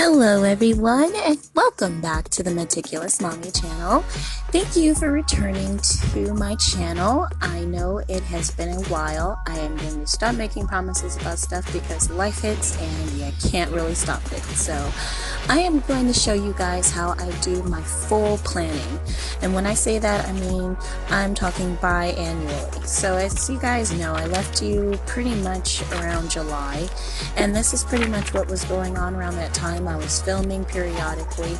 Hello everyone, and welcome back to the Meticulous Mommy channel. Thank you for returning to my channel. I know it has been a while. I am going to stop making promises about stuff because life hits and you can't really stop it. So I am going to show you guys how I do my full planning. And when I say that, I mean I'm talking biannually. So as you guys know, I left you pretty much around July, and this is pretty much what was going on around that time. I was filming periodically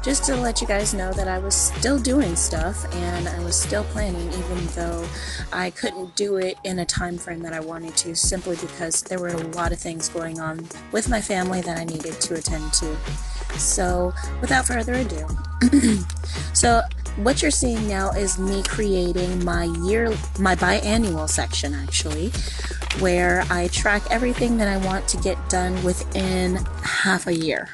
just to let you guys know that I was still doing stuff and I was still planning, even though I couldn't do it in a time frame that I wanted to, simply because there were a lot of things going on with my family that I needed to attend to. So without further ado, so what you're seeing now is me creating my biannual section, actually, where I track everything that I want to get done within half a year.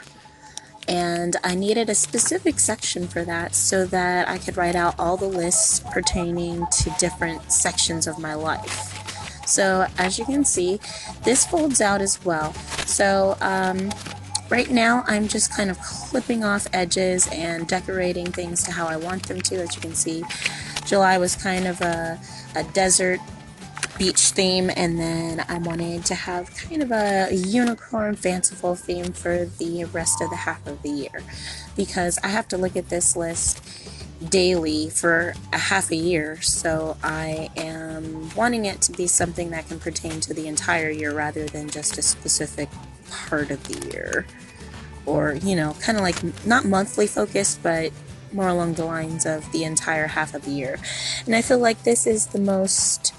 And I needed a specific section for that so that I could write out all the lists pertaining to different sections of my life. So as you can see, this folds out as well. So right now I'm just kind of clipping off edges and decorating things to how I want them to. As you can see, July was kind of a desert beach theme, and then I wanted to have kind of a unicorn fanciful theme for the rest of the half of the year, because I have to look at this list daily for a half a year, so I am wanting it to be something that can pertain to the entire year rather than just a specific part of the year, or kind of like not monthly focused, but more along the lines of the entire half of the year. And I feel like this is the most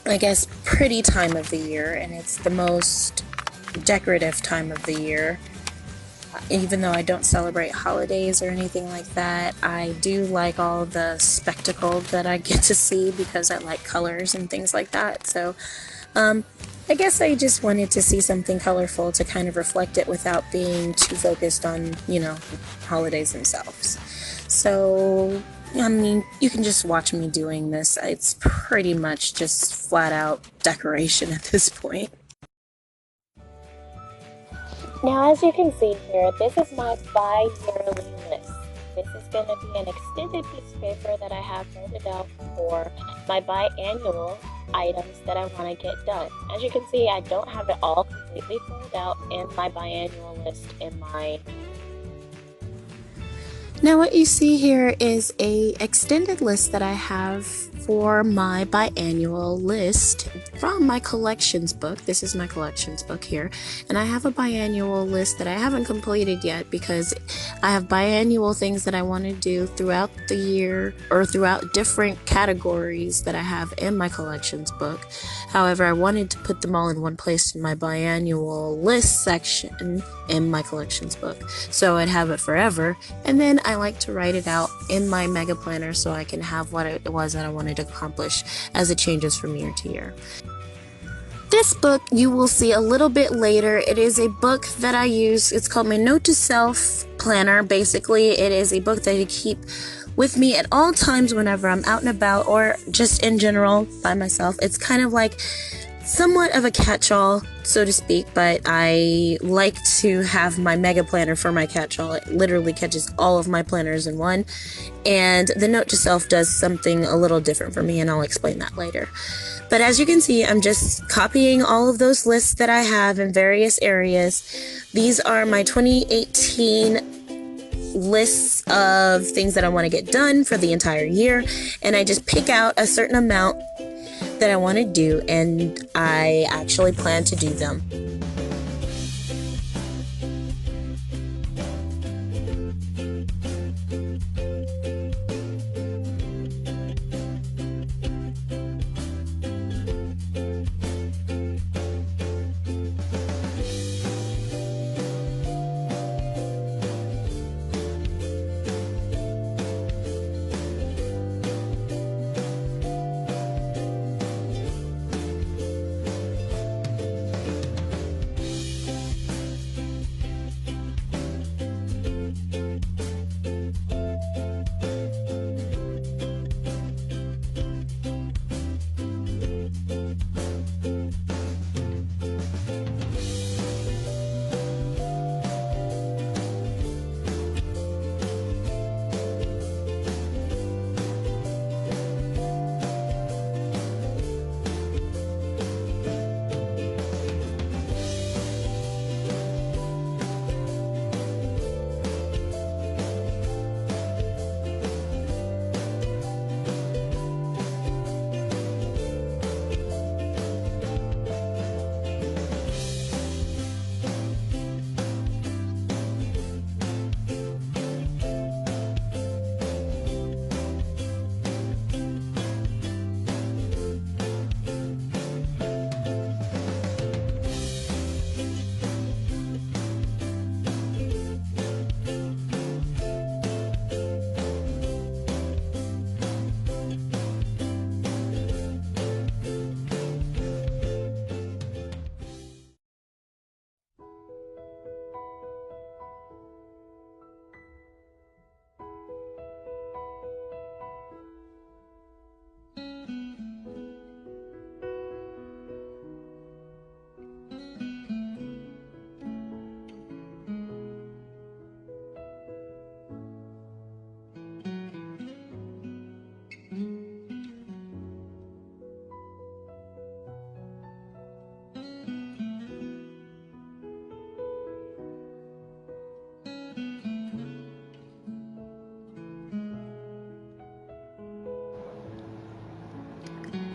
I guess pretty time of the year, and it's the most decorative time of the year. Even though I don't celebrate holidays or anything like that, I do like all the spectacle that I get to see because I like colors and things like that. So I guess I just wanted to see something colorful to kind of reflect it without being too focused on, holidays themselves. So I mean, you can just watch me doing this. It's pretty much just flat out decoration at this point. Now, as you can see here, this is my bi-yearly list. This is going to be an extended piece of paper that I have noted out for my biannual items that I want to get done. As you can see, I don't have it all completely filled out in my biannual list in my... Now what you see here is a extended list that I have for my biannual list from my collections book. This is my collections book here, and I have a biannual list that I haven't completed yet because I have biannual things that I want to do throughout the year, or throughout different categories that I have in my collections book. However, I wanted to put them all in one place in my biannual list section in my collections book, so I'd have it forever. And then I like to write it out in my mega planner so I can have what it was that I wanted to accomplish as it changes from year to year. This book you will see a little bit later. It is a book that I use. It's called my Note to Self Planner. Basically, it is a book that I keep with me at all times whenever I'm out and about, or just in general by myself. It's kind of like somewhat of a catch-all, so to speak, but I like to have my mega planner for my catch-all. It literally catches all of my planners in one, and the Note to Self does something a little different for me, and I'll explain that later. But as you can see, I'm just copying all of those lists that I have in various areas. These are my 2018 lists of things that I want to get done for the entire year, and I just pick out a certain amount that I want to do, and I actually plan to do them.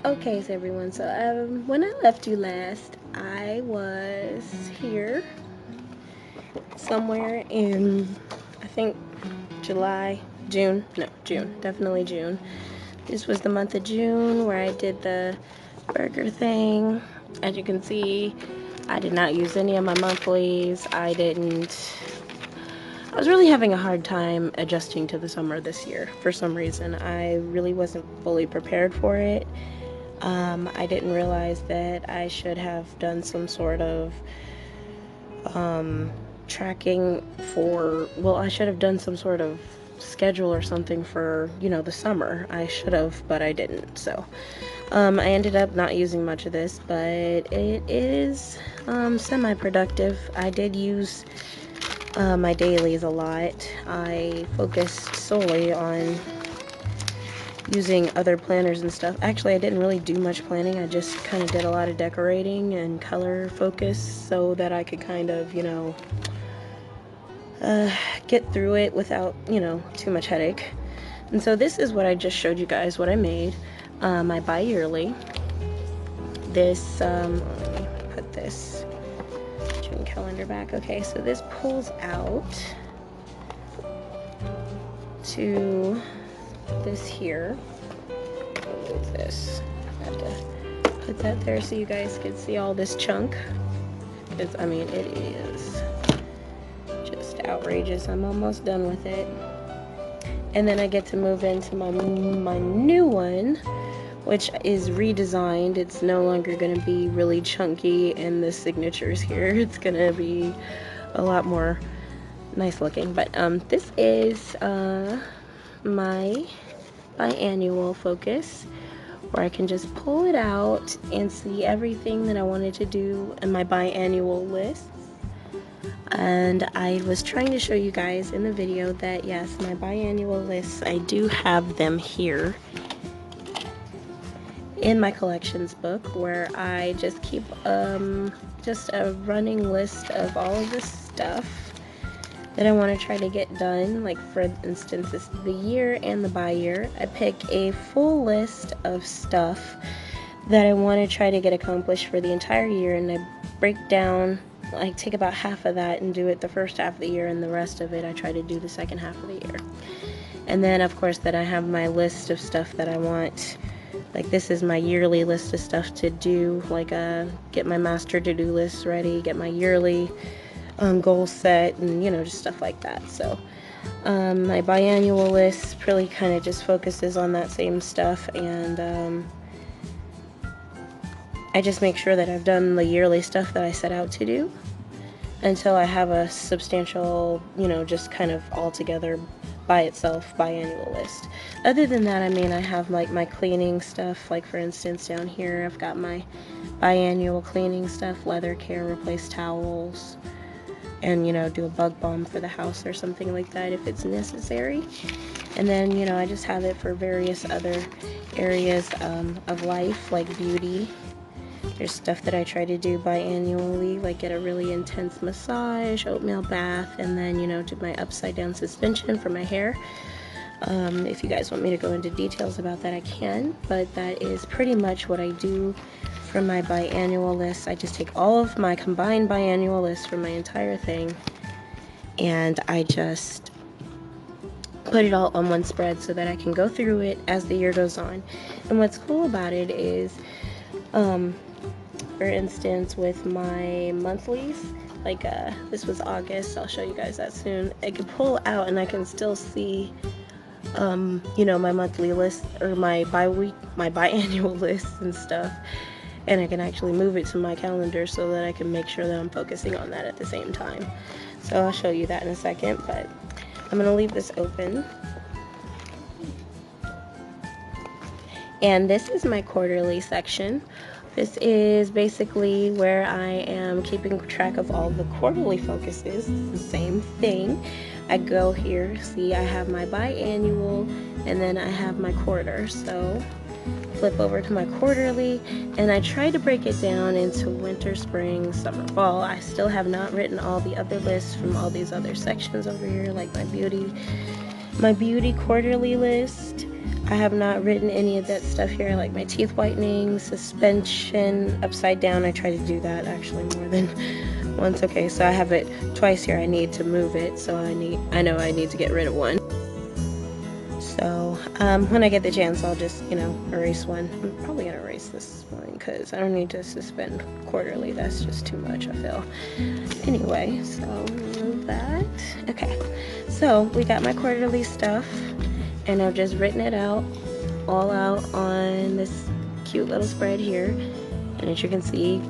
Okay, so everyone, so when I left you last, I was here somewhere in, I think, June, definitely June. This was the month of June where I did the burger thing. As you can see, I did not use any of my monthlies. I was really having a hard time adjusting to the summer this year for some reason. I really wasn't fully prepared for it. I didn't realize that I should have done some sort of tracking for, well, I should have done some sort of schedule or something for, the summer. I should have, but I didn't. So I ended up not using much of this, but it is semi-productive. I did use my dailies a lot. I focused solely on using other planners and stuff. Actually, I didn't really do much planning. I just kind of did a lot of decorating and color focus so that I could kind of, get through it without, too much headache. And so this is what I just showed you guys, what I made. My bi-yearly. This, let me put this June calendar back. Okay, so this pulls out to this here. Move this. I have to put that there so you guys can see all this chunk. Because, I mean, it is just outrageous. I'm almost done with it. And then I get to move into my new one, which is redesigned. It's no longer going to be really chunky and the signatures here. It's going to be a lot more nice looking. But this is my biannual focus, where I can just pull it out and see everything that I wanted to do in my biannual list. And I was trying to show you guys in the video that yes, my biannual lists, I do have them here in my collections book, where I just keep just a running list of all of the stuff that I want to try to get done. Like for instance, this is the year and the bi-year. I pick a full list of stuff that I want to try to get accomplished for the entire year, and I break down, I take about half of that and do it the first half of the year, and the rest of it I try to do the second half of the year. And then of course that I have my list of stuff that I want. Like this is my yearly list of stuff to do, like get my master to-do list ready, get my yearly goal set, and just stuff like that. So my biannual list really kind of just focuses on that same stuff, and I just make sure that I've done the yearly stuff that I set out to do until I have a substantial, just kind of all together by itself biannual list. Other than that, I mean, I have like my cleaning stuff. Like for instance, down here I've got my biannual cleaning stuff, leather care, replace towels, and do a bug bomb for the house or something like that if it's necessary. And then I just have it for various other areas of life, like beauty. There's stuff that I try to do biannually, like get a really intense massage, oatmeal bath, and then do my upside down suspension for my hair. If you guys want me to go into details about that, I can, but that is pretty much what I do for my biannual list. I just take all of my combined biannual list for my entire thing, and I just put it all on one spread so that I can go through it as the year goes on. And what's cool about it is, for instance, with my monthlies, like this was August, I'll show you guys that soon. I can pull out and I can still see my monthly list, or my biannual lists and stuff, and I can actually move it to my calendar so that I can make sure that I'm focusing on that at the same time. So I'll show you that in a second, but I'm gonna leave this open. And this is my quarterly section. This is basically where I am keeping track of all the quarterly focuses. It's the same thing. I go here, see, I have my biannual, and then I have my quarter. So flip over to my quarterly, and I try to break it down into winter, spring, summer, fall. I still have not written all the other lists from all these other sections over here, like my beauty quarterly list. I have not written any of that stuff here, like my teeth whitening, suspension, upside down. I try to do that actually more than once. Okay, so I have it twice here. I need to move it, so I know I need to get rid of one. So when I get the chance, I'll just, erase one. I'm probably gonna erase this one because I don't need to suspend quarterly. That's just too much, I feel. Anyway, so remove that. Okay, so we got my quarterly stuff, and I've just written it out, all out on this cute little spread here. And as you can see,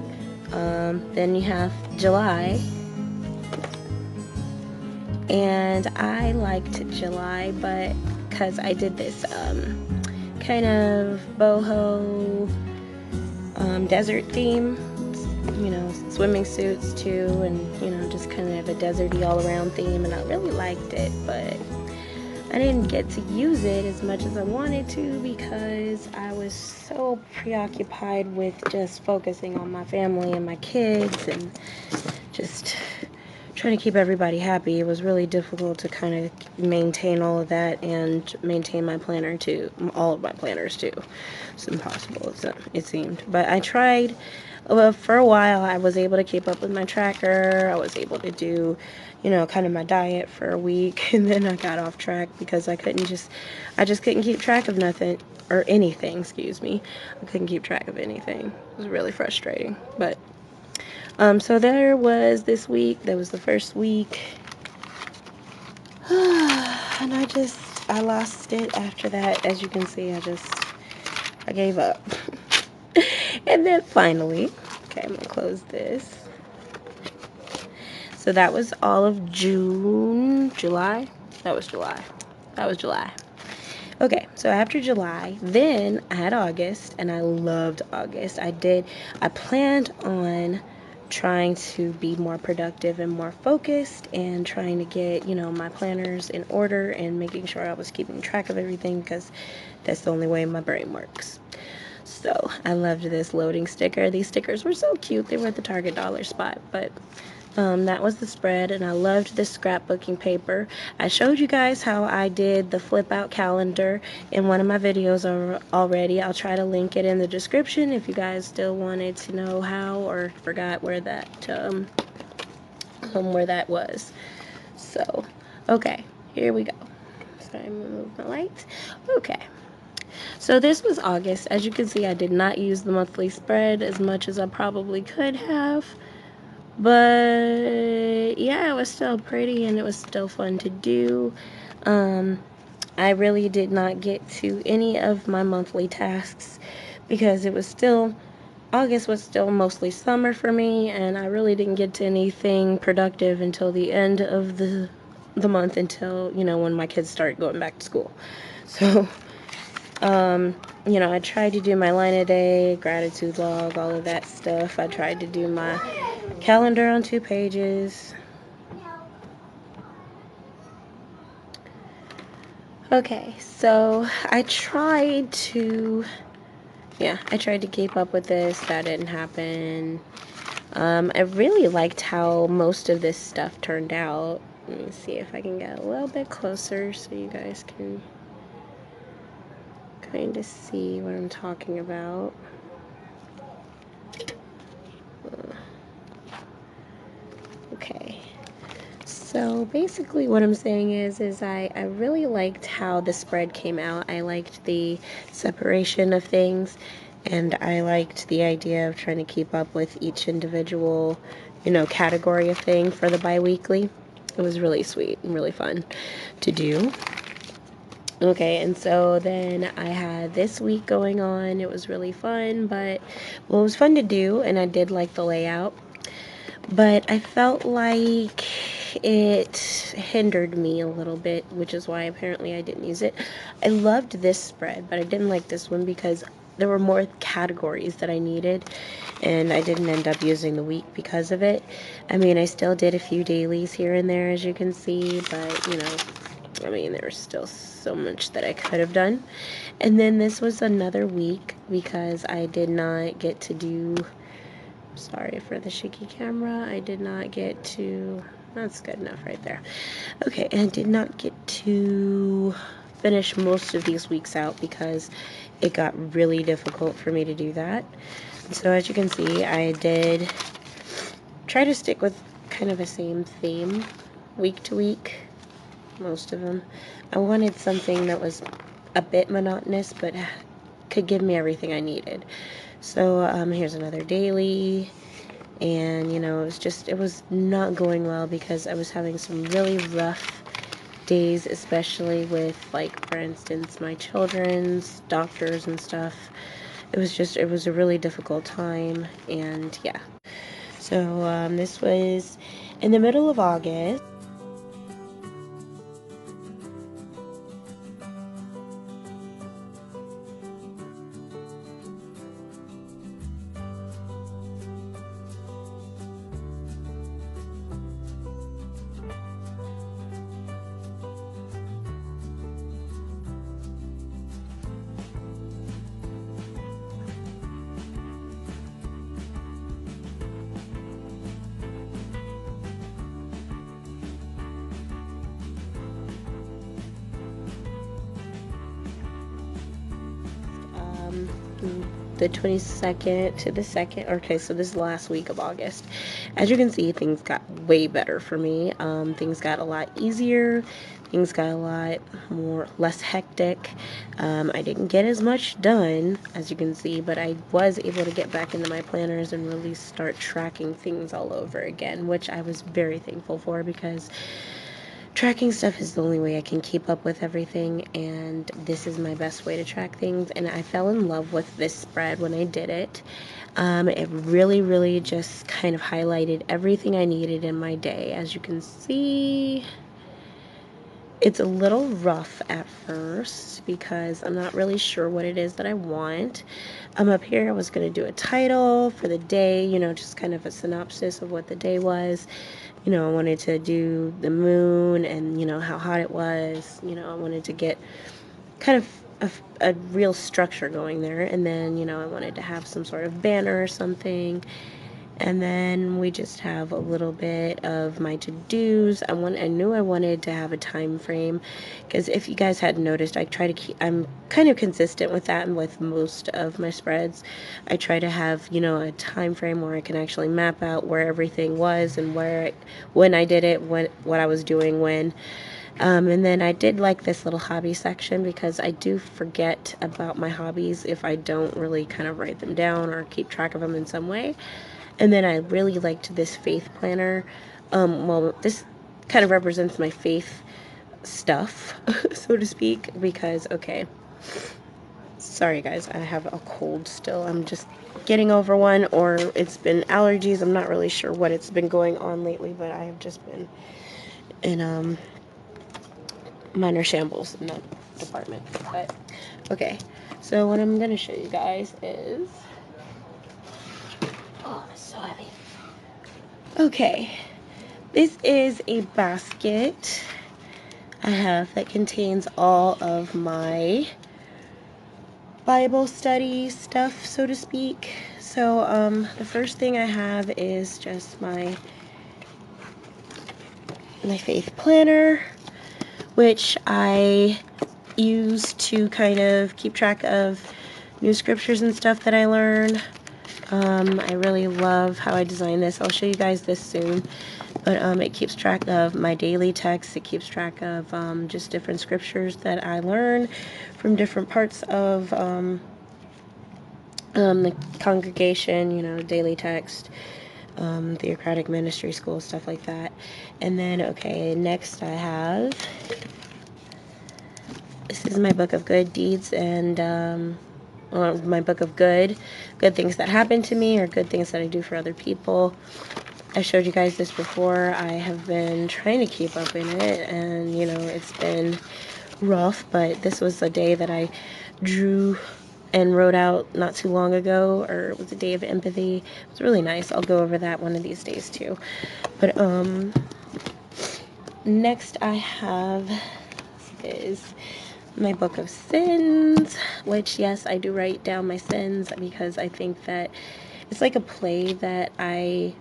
then you have July. And I liked July, but because I did this kind of boho desert theme, swimming suits too, and just kind of a deserty all around theme, and I really liked it, but I didn't get to use it as much as I wanted to because I was so preoccupied with just focusing on my family and my kids and just trying to keep everybody happy. It was really difficult to kind of maintain all of that and maintain my planner too, all of my planners too. It's impossible, it seemed. But I tried. For a while, I was able to keep up with my tracker. I was able to do, kind of my diet for a week, and then I got off track because I just couldn't keep track of nothing, or anything, excuse me. I couldn't keep track of anything. It was really frustrating, but so there was this week. That was the first week. And I lost it after that. As you can see, I gave up. And then finally, okay, I'm gonna close this. So that was all of July. That was July. Okay, so after July, then I had August, and I loved August. I planned on trying to be more productive and more focused and trying to get, my planners in order and making sure I was keeping track of everything because that's the only way my brain works. So I loved this loading sticker. These stickers were so cute. They were at the Target dollar spot, but that was the spread, and I loved this scrapbooking paper. I showed you guys how I did the flip out calendar in one of my videos already. I'll try to link it in the description if you guys still wanted to know how or forgot where that was. So, okay, here we go. Sorry, I'm gonna move my lights. Okay. So this was August. As you can see, I did not use the monthly spread as much as I probably could have. But yeah, it was still pretty and it was still fun to do. I really did not get to any of my monthly tasks because August was still mostly summer for me, and I really didn't get to anything productive until the end of the month, until, when my kids start going back to school. So, I tried to do my line a day, gratitude log, all of that stuff. I tried to do my calendar on 2 pages. Okay, so I tried to keep up with this. That didn't happen. I really liked how most of this stuff turned out. Let me see if I can get a little bit closer so you guys can kind of see what I'm talking about. Okay. So basically what I'm saying is I really liked how the spread came out. I liked the separation of things, and I liked the idea of trying to keep up with each individual, category of thing for the bi-weekly. It was really sweet and really fun to do. Okay, and so then I had this week going on. It was really fun, it was fun to do, and I did like the layout. But I felt like it hindered me a little bit, which is why apparently I didn't use it. I loved this spread, but I didn't like this one because there were more categories that I needed, and I didn't end up using the week because of it. I mean, I still did a few dailies here and there, as you can see, but, there was still so much that I could have done. And then this was another week because I did not get to do... Sorry for the shaky camera. I did not get to... That's good enough right there. Okay, and I did not get to finish most of these weeks out because it got really difficult for me to do that. So as you can see, I did try to stick with kind of the same theme week to week, most of them. I wanted something that was a bit monotonous but could give me everything I needed. So here's another daily, and you know, it was not going well because I was having some really rough days, especially with, like, for instance, my children's doctors and stuff. It was a really difficult time, and yeah. So this was in the middle of August. The 22nd to the 2nd. Okay, so this is the last week of August. As you can see, things got way better for me. Things got a lot easier. Things got a lot less hectic. I didn't get as much done, as you can see, but I was able to get back into my planners and really start tracking things all over again, which I was very thankful for, because tracking stuff is the only way I can keep up with everything, and this is my best way to track things. And I fell in love with this spread when I did it. It really just kind of highlighted everything I needed in my day. As you can see, it's a little rough at first because I'm not really sure what it is that I want. Up here I was going to do a title for the day, you know, just kind of a synopsis of what the day was. You know, I wanted to do the moon and, you know, how hot it was. You know, I wanted to get kind of a real structure going there. And then, you know, I wanted to have some sort of banner or something. And then we just have a little bit of my to-dos. I knew I wanted to have a time frame, because if you guys hadn't noticed, I'm kind of consistent with that, and with most of my spreads, I try to have, you know, a time frame where I can actually map out where everything was and when I did it, what I was doing when. And then I did like this little hobby section, because I do forget about my hobbies if I don't really kind of write them down or keep track of them in some way. And then I really liked this faith planner. Well, this kind of represents my faith stuff, so to speak, because, okay, sorry guys, I have a cold still. I'm just getting over one, or it's been allergies. I'm not really sure what it's been going on lately, but I have just been in minor shambles in that department. But okay, so what I'm gonna show you guys is, oh, it's so heavy. Okay, this is a basket I have that contains all of my Bible study stuff, so to speak. So the first thing I have is just my faith planner, which I use to kind of keep track of new scriptures and stuff that I learn. I really love how I designed this. I'll show you guys this soon. But it keeps track of my daily text. It keeps track of just different scriptures that I learn from different parts of the congregation, you know, daily text, theocratic ministry school, stuff like that. And then, okay, next I have, this is my book of good deeds and my book of good things that happen to me, or good things that I do for other people. I showed you guys this before. I have been trying to keep up in it, and, you know, it's been rough, but this was a day that I drew and wrote out not too long ago, or it was a day of empathy. It was really nice. I'll go over that one of these days too. But next I have is my book of sins, which, yes, I do write down my sins, because I think that it's like a play that I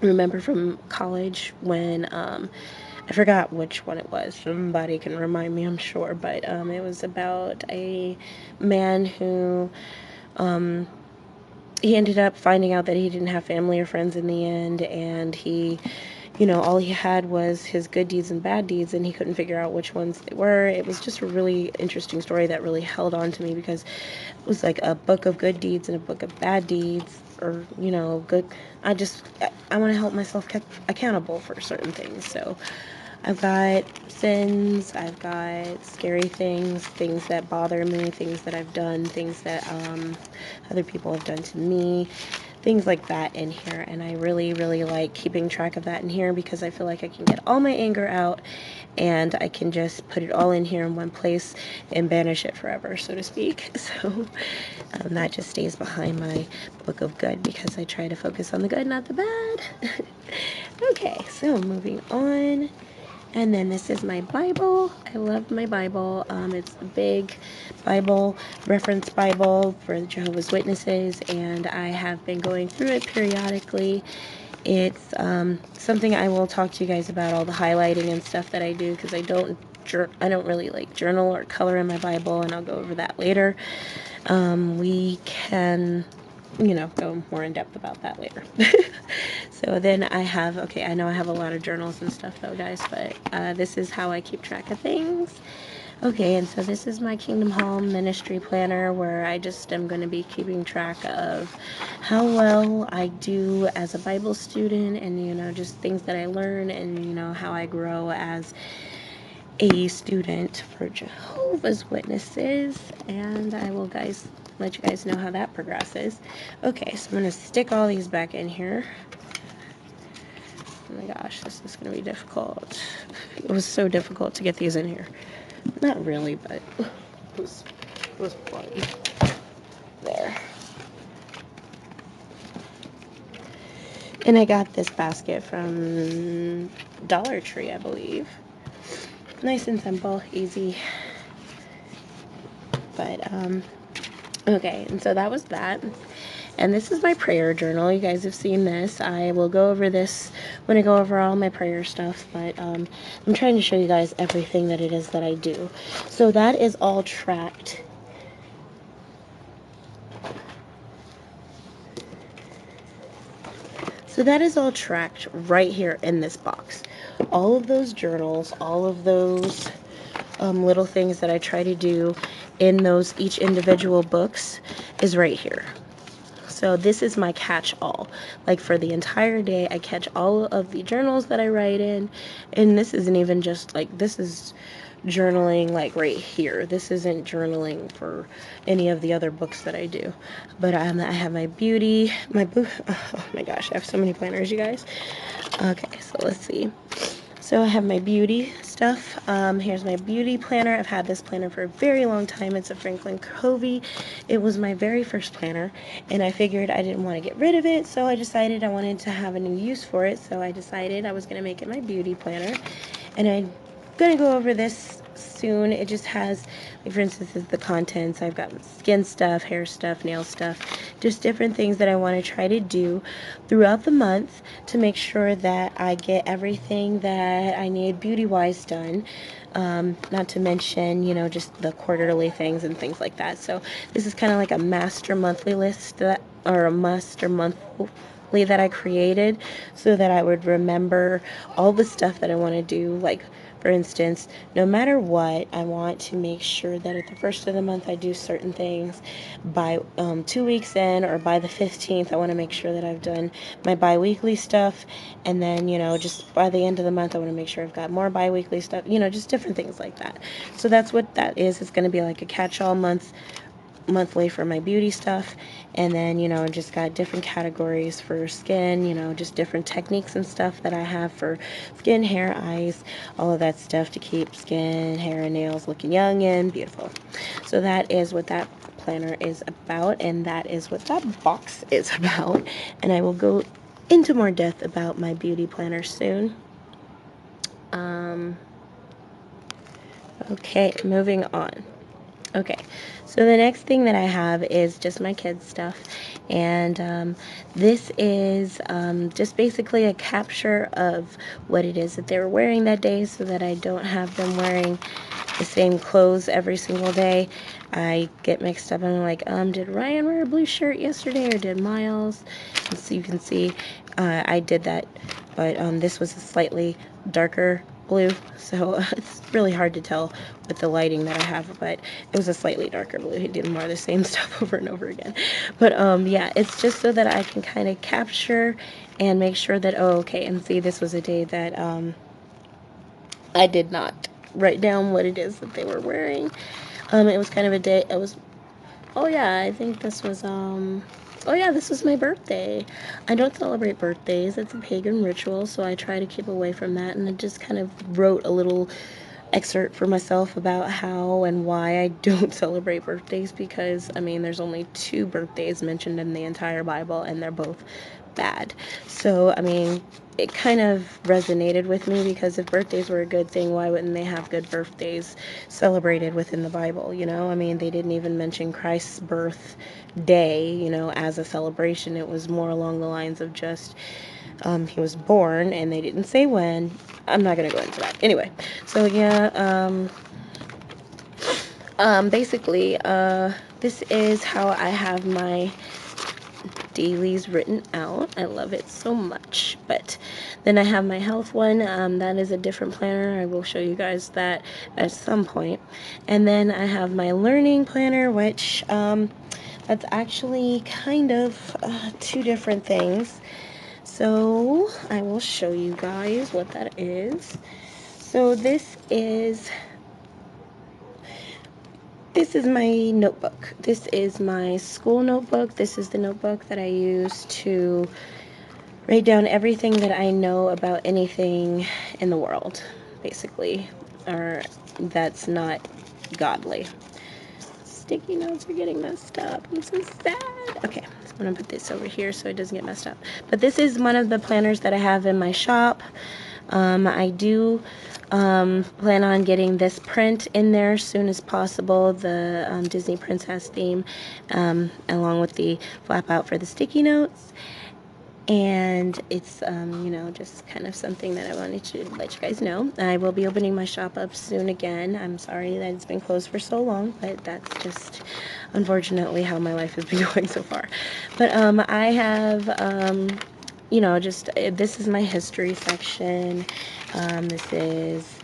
remember from college when I I forgot which one it was. Somebody can remind me, I'm sure. But it was about a man who he ended up finding out that he didn't have family or friends in the end, and he, all he had was his good deeds and bad deeds, and he couldn't figure out which ones they were. It was just a really interesting story that really held on to me, because it was like a book of good deeds and a book of bad deeds, or, good. I want to help myself get accountable for certain things. So I've got sins, I've got scary things, things that bother me, things that I've done, things that other people have done to me, things like that in here. And I really, really like keeping track of that in here, because I feel like I can get all my anger out and I can just put it all in here in one place and banish it forever, so to speak. So that just stays behind my book of good, because I try to focus on the good, not the bad. Okay, so moving on. And then this is my Bible. I love my Bible. It's a big Bible, reference Bible for the Jehovah's Witnesses, and I have been going through it periodically. It's something I will talk to you guys about, all the highlighting and stuff that I do, because I don't really like journal or color in my Bible, and I'll go over that later. We can go more in depth about that later. So then I know I have a lot of journals and stuff though, guys, but this is how I keep track of things. Okay, and so this is my Kingdom Home Ministry Planner, where I just am going to be keeping track of how well I do as a Bible student, and just things that I learn, and how I grow as a student for Jehovah's Witnesses. And I will let you guys know how that progresses. Okay, so I'm going to stick all these back in here. Oh my gosh, this is going to be difficult. It was so difficult to get these in here. Not really, but it was fun. There. And I got this basket from Dollar Tree, I believe. Nice and simple, easy. But, okay, and so that was that. And this is my prayer journal. You guys have seen this. I will go over this when I go over all my prayer stuff, but I'm trying to show you guys everything that it is that I do. So that is all tracked. So that is all tracked right here in this box. All of those journals, all of those little things that I try to do in those each individual books is right here. So this is my catch-all. Like for the entire day, I catch all of the journals that I write in. And this isn't even just like, this is journaling like right here. This isn't journaling for any of the other books that I do. But I have my beauty, oh my gosh, I have so many planners, you guys. Okay, so let's see. So I have my beauty stuff. Here's my beauty planner. I've had this planner for a very long time. It's a Franklin Covey. It was my very first planner, and I figured I didn't want to get rid of it, so I decided I wanted to have a new use for it. So I decided I was going to make it my beauty planner, and I'm going to go over this soon. It just has, like, for instance, the contents. I've got skin stuff, hair stuff, nail stuff, just different things that I want to try to do throughout the month to make sure that I get everything that I need beauty-wise done. Not to mention, just the quarterly things and things like that. So this is kind of like a master monthly list or a master monthly that I created so that I would remember all the stuff that I want to do. Like, for instance, no matter what, I want to make sure that at the first of the month I do certain things. By 2 weeks in, or by the 15th, I want to make sure that I've done my bi-weekly stuff. And then, just by the end of the month, I want to make sure I've got more bi-weekly stuff, just different things like that. So that's what that is. It's going to be like a catch-all monthly for my beauty stuff. And then, just got different categories for skin, just different techniques and stuff that I have for skin, hair, eyes, all of that stuff to keep skin, hair, and nails looking young and beautiful. So that is what that planner is about, and that is what that box is about. And I will go into more depth about my beauty planner soon. Okay, moving on. Okay, so the next thing that I have is just my kids' stuff, and this is just basically a capture of what it is that they were wearing that day, so that I don't have them wearing the same clothes every single day. I get mixed up and I'm like, did Ryan wear a blue shirt yesterday, or did Miles? And so you can see I did that, but this was a slightly darker blue, so it's really hard to tell with the lighting that I have, but it was a slightly darker blue. He didn't wear the same stuff over and over again. But yeah, it's just so that I can kind of capture and make sure that, oh, okay, and see, this was a day that I did not write down what it is that they were wearing. It was kind of a day, it was, oh yeah, I think this was, oh yeah, this was my birthday. I don't celebrate birthdays. It's a pagan ritual, so I try to keep away from that, and I just kind of wrote a little excerpt for myself about how and why I don't celebrate birthdays, because, I mean, there's only 2 birthdays mentioned in the entire Bible, and they're both bad. So, I mean, it kind of resonated with me, because if birthdays were a good thing, why wouldn't they have good birthdays celebrated within the Bible, you know? I mean, they didn't even mention Christ's birth day, you know, as a celebration. It was more along the lines of just he was born, and they didn't say when. I'm not gonna go into that. Anyway, so yeah, basically, this is how I have my dailies written out. I love it so much. But then I have my health one. That is a different planner. I will show you guys that at some point. And then I have my learning planner, which that's actually kind of 2 different things. So I will show you guys what that is. So this is my notebook. This is my school notebook. This is the notebook that I use to write down everything that I know about anything in the world, basically, or that's not godly. Sticky notes are getting messed up. I'm so sad. Okay, so I'm gonna put this over here so it doesn't get messed up. But this is one of the planners that I have in my shop. I do plan on getting this print in there as soon as possible, the Disney Princess theme, along with the flap out for the sticky notes. And it's, you know, just kind of something that I wanted to let you guys know. I will be opening my shop up soon again. I'm sorry that it's been closed for so long, but that's just unfortunately how my life has been going so far. But I have, you know, just, this is my history section. This is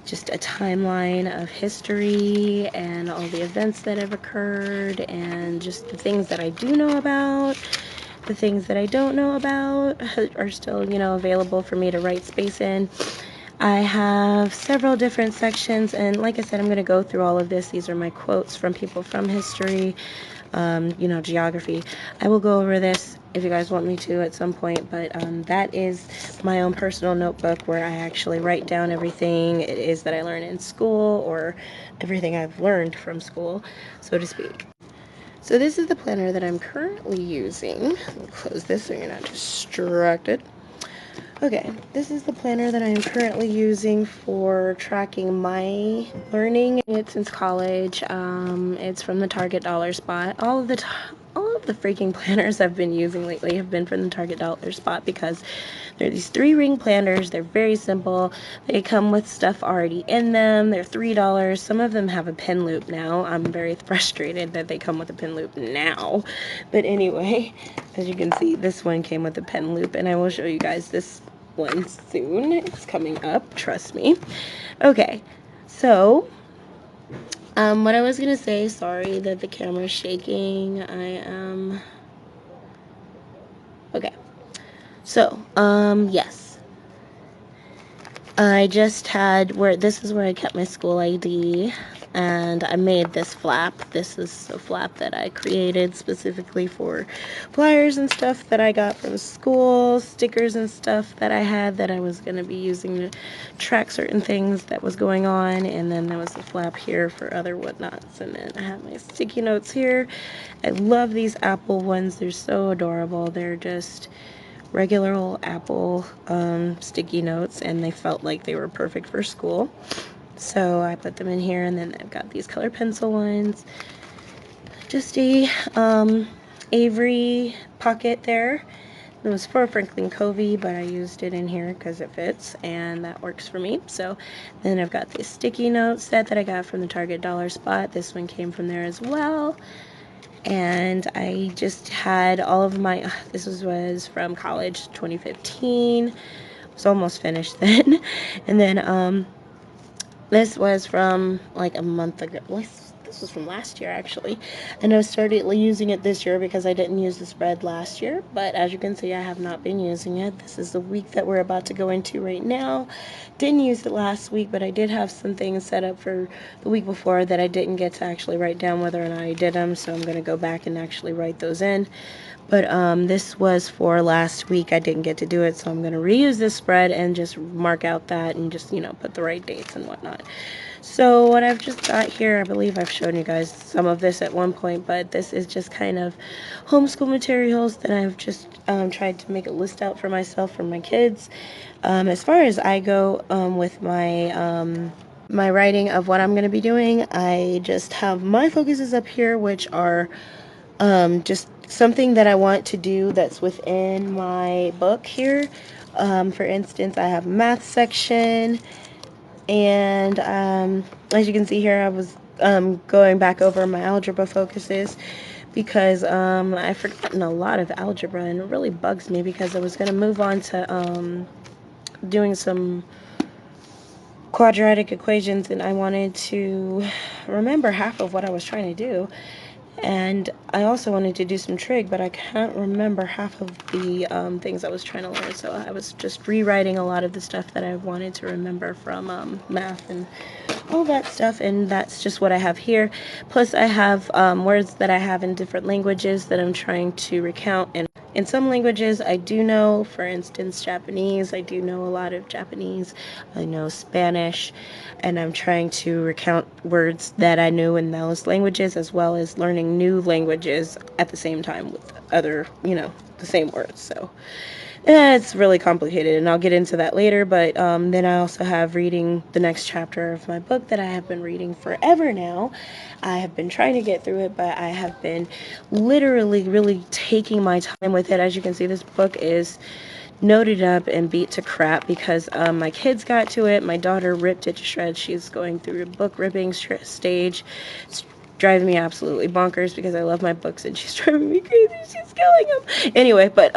just a timeline of history and all the events that have occurred, and just the things that I do know about. The things that I don't know about are still, you know, available for me to write space in. I have several different sections, and like I said, I'm going to go through all of this. These are my quotes from people from history, you know, geography. I will go over this if you guys want me to at some point, but that is my own personal notebook where I actually write down everything it is that I learn in school, or everything I've learned from school, so to speak. So this is the planner that I'm currently using. I'll close this so you're not distracted. Okay, this is the planner that I'm currently using for tracking my learning. It's since college. It's from the Target Dollar Spot. All of the freaking planners I've been using lately have been from the Target Dollar Spot, because they're these 3-ring planners. They're very simple. They come with stuff already in them. They're $3. Some of them have a pen loop now. I'm very frustrated that they come with a pen loop now. But anyway, as you can see, this one came with a pen loop, and I will show you guys this one soon. It's coming up, trust me. Okay, so what I was gonna say, sorry that the camera's shaking. Okay. So, yes. I just had, this is where I kept my school ID, and I made this flap. This is a flap that I created specifically for flyers and stuff that I got from school, stickers and stuff that I had that I was going to be using to track certain things that was going on. And then there was a flap here for other whatnots, and then I have my sticky notes here. I love these apple ones. They're so adorable. They're just regular old apple sticky notes, and they felt like they were perfect for school. So I put them in here, and then I've got these color pencil ones. Just a Avery pocket there. It was for Franklin Covey, but I used it in here because it fits, and that works for me. So then I've got this sticky note set that I got from the Target Dollar Spot. This one came from there as well. And I just had all of my, this was from college, 2015. It was almost finished then. And then this was from like a month ago. This was from last year, actually. And I started using it this year because I didn't use the spread last year. But as you can see, I have not been using it. This is the week that we're about to go into right now. Didn't use it last week, but I did have some things set up for the week before that I didn't get to actually write down whether or not I did them. So I'm going to go back and actually write those in. But this was for last week. I didn't get to do it, so I'm going to reuse this spread and just mark out that and just, put the right dates and whatnot. So what I've just got here, I believe I've shown you guys some of this at one point, but this is just kind of homeschool materials that I've just tried to make a list out for myself, for my kids. As far as I go with my my writing of what I'm going to be doing, I just have my focuses up here, which are just something that I want to do that's within my book here. For instance, I have a math section, and as you can see here, I was going back over my algebra focuses because I've forgotten a lot of algebra, and it really bugs me because I was going to move on to doing some quadratic equations, and I wanted to remember half of what I was trying to do. And I also wanted to do some trig, but I can't remember half of the things I was trying to learn. So I was just rewriting a lot of the stuff that I wanted to remember from math and all that stuff. And that's just what I have here. Plus I have words that I have in different languages that I'm trying to recount. And in some languages I do know, for instance, Japanese. I do know a lot of Japanese. I know Spanish. And I'm trying to recount words that I knew in those languages, as well as learning new languages at the same time with other, the same words. So it's really complicated, and I'll get into that later. But then I also have reading the next chapter of my book that I have been reading forever now. I have been trying to get through it, but I have been literally really taking my time with it. As you can see, this book is noted up and beat to crap because my kids got to it. My daughter ripped it to shreds. She's going through a book ripping stage. It's driving me absolutely bonkers because I love my books and she's driving me crazy. She's killing them. Anyway, but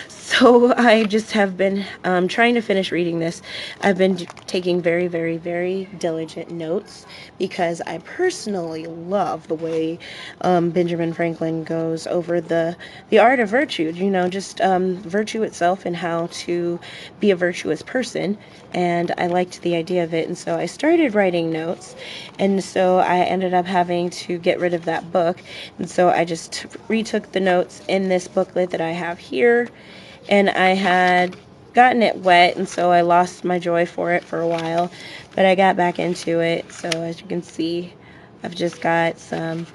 so I just have been trying to finish reading this. I've been taking very, very, very diligent notes because I personally love the way Benjamin Franklin goes over the art of virtue, just virtue itself and how to be a virtuous person. And I liked the idea of it, and so I started writing notes, and so I ended up having to get rid of that book, and so I just retook the notes in this booklet that I have here. And I had gotten it wet, and so I lost my joy for it for a while, but I got back into it. So as you can see, I've just got some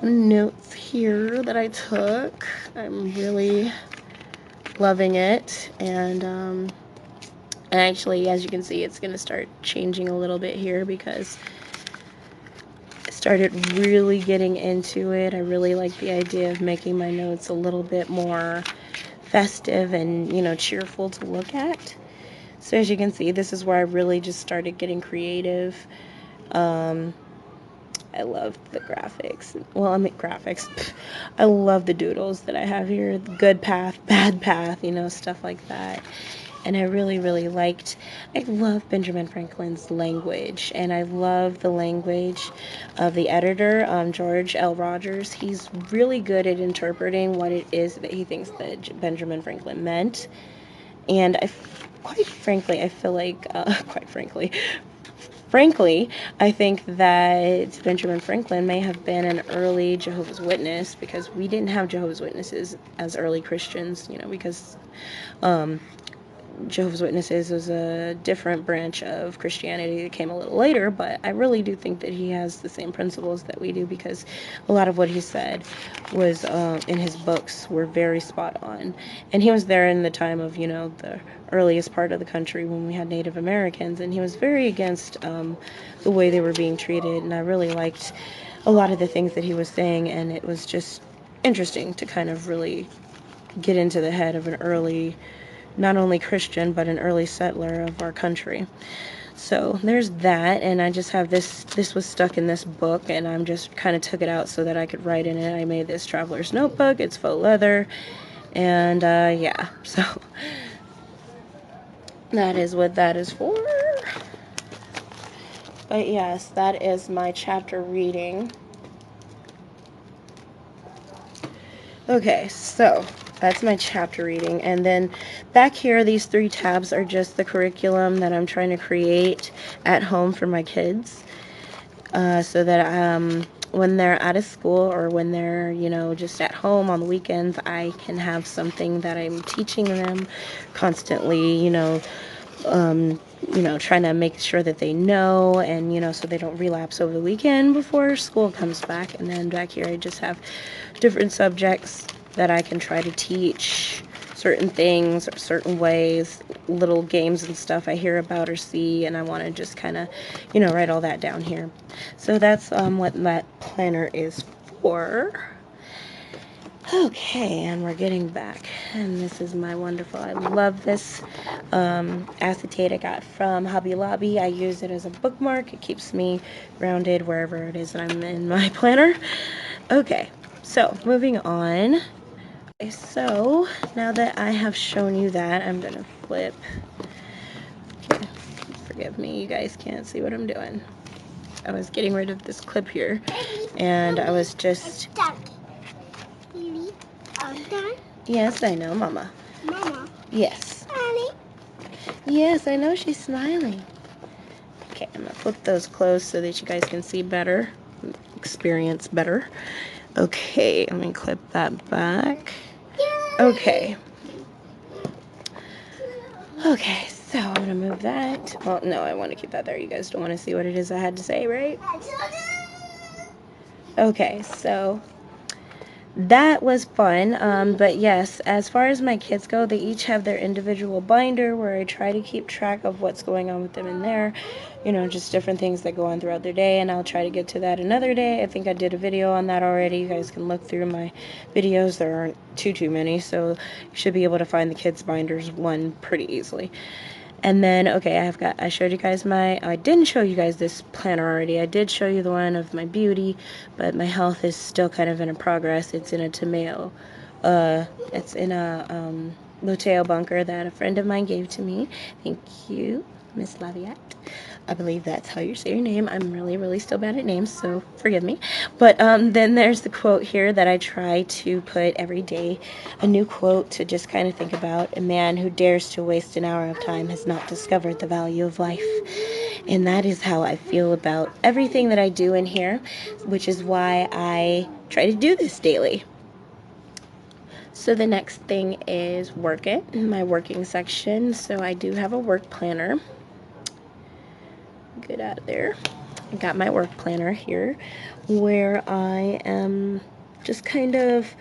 notes here that I took. I'm really loving it, and actually, as you can see, it's going to start changing a little bit here because started really getting into it. I really like the idea of making my notes a little bit more festive and, cheerful to look at. So as you can see, this is where I really just started getting creative. I love the graphics. Well, I mean graphics. I love the doodles that I have here. Good path, bad path, stuff like that. And I really, really I love Benjamin Franklin's language, and I love the language of the editor, George L. Rogers. He's really good at interpreting what it is that he thinks that Benjamin Franklin meant. And frankly, I think that Benjamin Franklin may have been an early Jehovah's Witness, because we didn't have Jehovah's Witnesses as early Christians, because Jehovah's Witnesses is a different branch of Christianity that came a little later, but I really do think that he has the same principles that we do, because a lot of what he said was in his books were very spot on. And he was there in the time of, you know, the earliest part of the country when we had Native Americans, and he was very against the way they were being treated, and I really liked a lot of the things that he was saying, and it was just interesting to kind of really get into the head of an early, not only Christian, but an early settler of our country. So there's that, and I just have this was stuck in this book, and I'm just kind of took it out so that I could write in it. I made this traveler's notebook. It's faux leather, and yeah, so that is what that is for. But yes, that is my chapter reading. Okay, so that's my chapter reading, and then back here, these 3 tabs are just the curriculum that I'm trying to create at home for my kids, so that when they're out of school or when they're, you know, just at home on the weekends, I can have something that I'm teaching them constantly, you know, trying to make sure that they know, and, you know, so they don't relapse over the weekend before school comes back. And then back here, I just have different subjects that I can try to teach certain things or certain ways, little games and stuff I hear about or see, and I want to just kind of, you know, write all that down here. So that's what that planner is for. Okay, and we're getting back, and this is my wonderful, I love this acetate I got from Hobby Lobby. I use it as a bookmark. It keeps me grounded wherever it is that I'm in my planner. Okay, so moving on. Okay, so now that I have shown you that, I'm gonna flip. Okay, forgive me, you guys can't see what I'm doing. I was getting rid of this clip here, and I was just... Yes, I know, Mama. Mama. Yes. Mommy. Yes, I know she's smiling. Okay, I'm gonna flip those closed so that you guys can see better, experience better. Okay, let me clip that back. Okay. Okay, so I'm gonna move that. Well, no, I want to keep that there. You guys don't want to see what it is I had to say, right? Okay, so that was fun, but yes, as far as my kids go, they each have their individual binder where I try to keep track of what's going on with them in there, you know, just different things that go on throughout their day, and I'll try to get to that another day. I think I did a video on that already. You guys can look through my videos. There aren't too many, so you should be able to find the kids' binders one pretty easily. And then, okay, I showed you guys I didn't show you guys this planner already. I did show you the one of my beauty, but my health is still kind of in a progress. It's in a tomato. It's in a Loteo bunker that a friend of mine gave to me. Thank you, Miss Laviette. I believe that's how you say your name. I'm really still bad at names, so forgive me. But then there's the quote here that I try to put every day, a new quote to just kind of think about. A man who dares to waste an hour of time has not discovered the value of life. And that is how I feel about everything that I do in here, which is why I try to do this daily. So the next thing is work it, my working section. So I do have a work planner. Get out of there. I got my work planner here where I am just kind of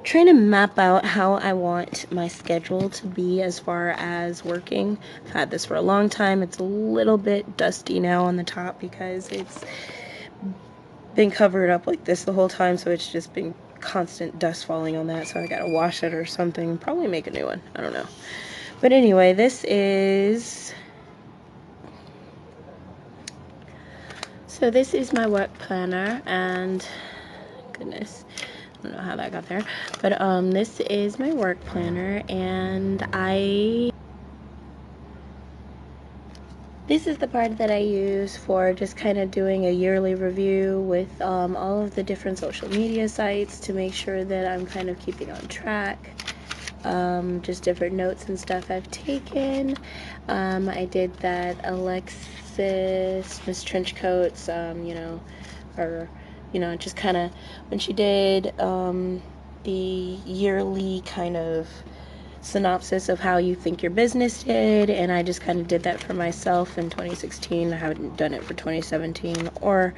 trying to map out how I want my schedule to be as far as working. I've had this for a long time. It's a little bit dusty now on the top because it's been covered up like this the whole time, so it's just been constant dust falling on that, so I gotta wash it or something, probably make a new one, I don't know. But anyway, this is my work planner, and goodness, I don't know how that got there, but this is my work planner, and this is the part that I use for just kind of doing a yearly review with all of the different social media sites to make sure that I'm kind of keeping on track. Just different notes and stuff I've taken. I did that Alexis, Miss Trenchcoats, just kind of when she did the yearly kind of synopsis of how you think your business did, and I just kind of did that for myself in 2016. I haven't done it for 2017 or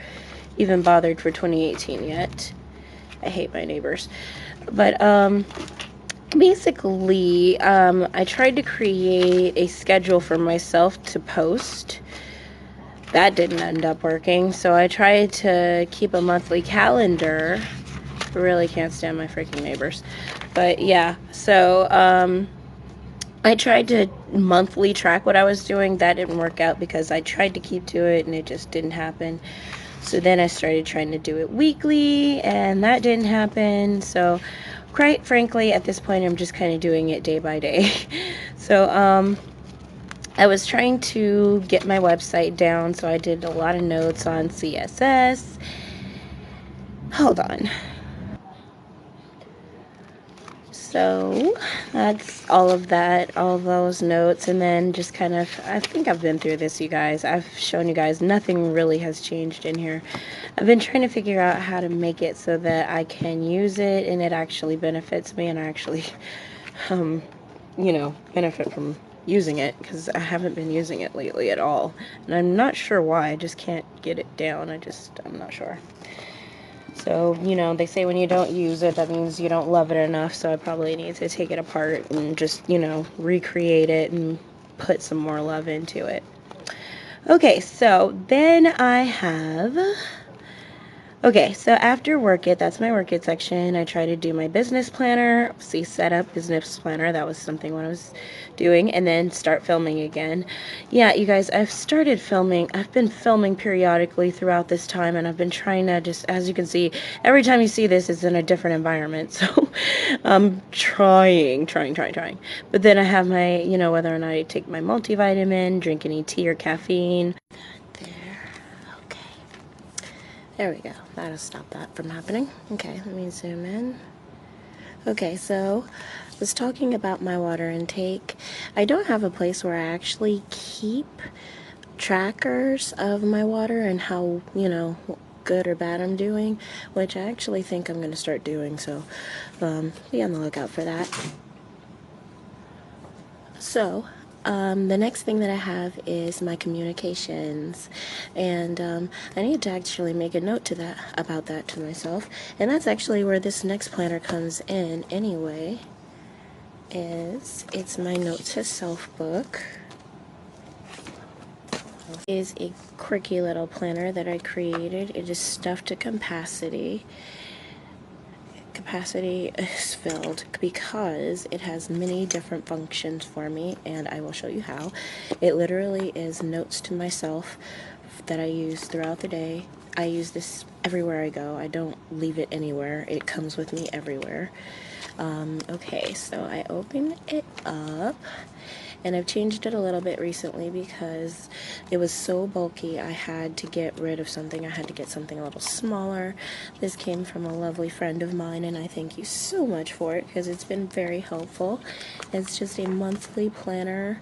even bothered for 2018 yet. I hate my neighbors. But basically, I tried to create a schedule for myself to post. That didn't end up working, so I tried to keep a monthly calendar. I really can't stand my freaking neighbors. But yeah, so I tried to monthly track what I was doing. That didn't work out because I tried to keep to it and it just didn't happen. So then I started trying to do it weekly and that didn't happen. So quite frankly, at this point, I'm just kind of doing it day by day. So I was trying to get my website down, so I did a lot of notes on CSS. Hold on. So that's all of that, all of those notes, and then just kind of, I think I've been through this, you guys. I've shown you guys nothing really has changed in here. I've been trying to figure out how to make it so that I can use it and it actually benefits me and I actually, you know, benefit from using it, because I haven't been using it lately at all. And I'm not sure why, I just can't get it down. I'm not sure. So, you know, they say when you don't use it, that means you don't love it enough. So I probably need to take it apart and just, you know, recreate it and put some more love into it. Okay, so then I have... Okay, so after work it, that's my work it section. I try to do my business planner, see setup business planner. That was something what I was doing, and then start filming again. Yeah, you guys, I've started filming. I've been filming periodically throughout this time, and I've been trying to just, as you can see, every time you see this, it's in a different environment. So I'm trying. But then I have my, you know, whether or not I take my multivitamin, drink any tea or caffeine. There we go. That'll stop that from happening. Okay, let me zoom in. Okay, so I was talking about my water intake. I don't have a place where I actually keep trackers of my water and how, you know, good or bad I'm doing, which I actually think I'm going to start doing, so be on the lookout for that. So, the next thing that I have is my communications, and I need to actually make a note to that about that to myself, and that's actually where this next planner comes in anyway. It's my note to self book. It is a quirky little planner that I created. It is stuffed to capacity. Capacity is filled because it has many different functions for me, and I will show you how. It literally is notes to myself that I use throughout the day. I use this everywhere I go. I don't leave it anywhere. It comes with me everywhere. Okay, so I open it up, and I've changed it a little bit recently because it was so bulky. I had to get rid of something. I had to get something a little smaller. This came from a lovely friend of mine, and I thank you so much for it because it's been very helpful. It's just a monthly planner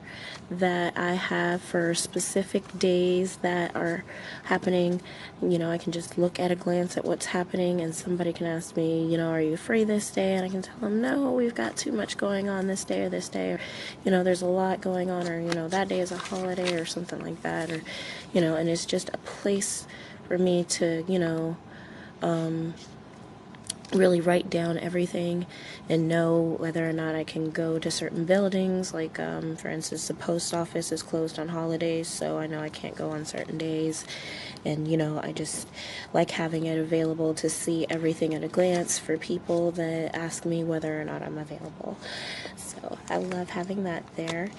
that I have for specific days that are happening. You know, I can just look at a glance at what's happening, and somebody can ask me, you know, are you free this day? And I can tell them, no, we've got too much going on this day, or, you know, there's a lot going on, or, you know, that day is a holiday or something like that, or, you know, and it's just a place for me to, you know, really write down everything and know whether or not I can go to certain buildings. Like, for instance, the post office is closed on holidays, so I know I can't go on certain days. And, you know, I just like having it available to see everything at a glance for people that ask me whether or not I'm available. So I love having that there.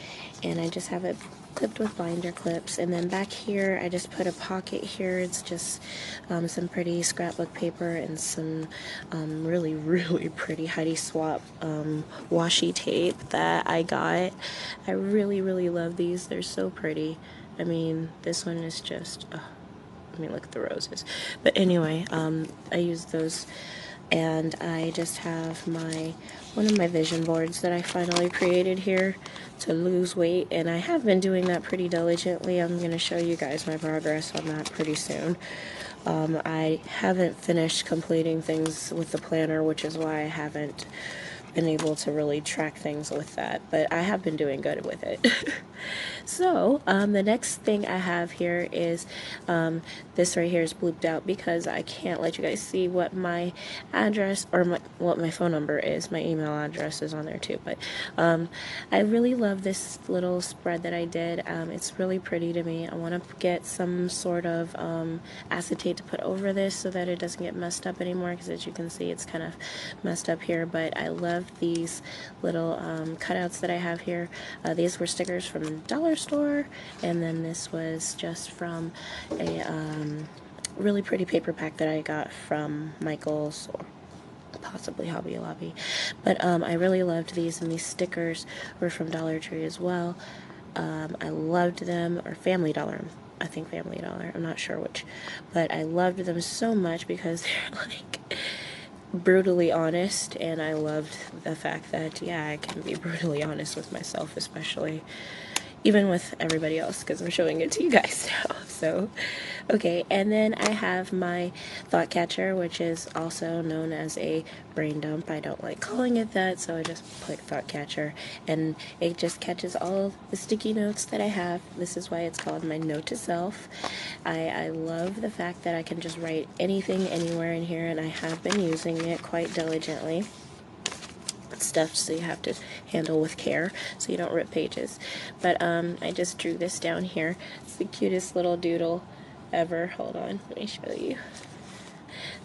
And I just have it clipped with binder clips, and then back here I just put a pocket here. It's just some pretty scrapbook paper and some really pretty Heidi Swap washi tape that I got. I really love these. They're so pretty. I mean, this one is just I mean, look at the roses. But anyway, I use those, and I just have one of my vision boards that I finally created here to lose weight, and I have been doing that pretty diligently. I'm going to show you guys my progress on that pretty soon. I haven't finished completing things with the planner, which is why I haven't been able to really track things with that, but I have been doing good with it. So the next thing I have here is this right here is blooped out because I can't let you guys see what my address or what my phone number is. My email address is on there too, but I really love this little spread that I did. It's really pretty to me. I want to get some sort of acetate to put over this so that it doesn't get messed up anymore, because as you can see it's kind of messed up here, but I love these little cutouts that I have here. These were stickers from the dollar store, and then this was just from a really pretty paper pack that I got from Michael's or possibly Hobby Lobby. But I really loved these, and these stickers were from Dollar Tree as well. I loved them, or Family Dollar, I think Family Dollar, I'm not sure which, but I loved them so much because they're like brutally honest, and I loved the fact that, yeah, I can be brutally honest with myself, especially even with everybody else, because I'm showing it to you guys now. So, okay, and then I have my thought catcher, which is also known as a brain dump. I don't like calling it that, so I just put thought catcher, and it just catches all the sticky notes that I have. This is why it's called my note to self. I love the fact that I can just write anything anywhere in here, and I have been using it quite diligently. Stuff, so you have to handle with care so you don't rip pages. But I just drew this down here. It's the cutest little doodle ever. Hold on, let me show you.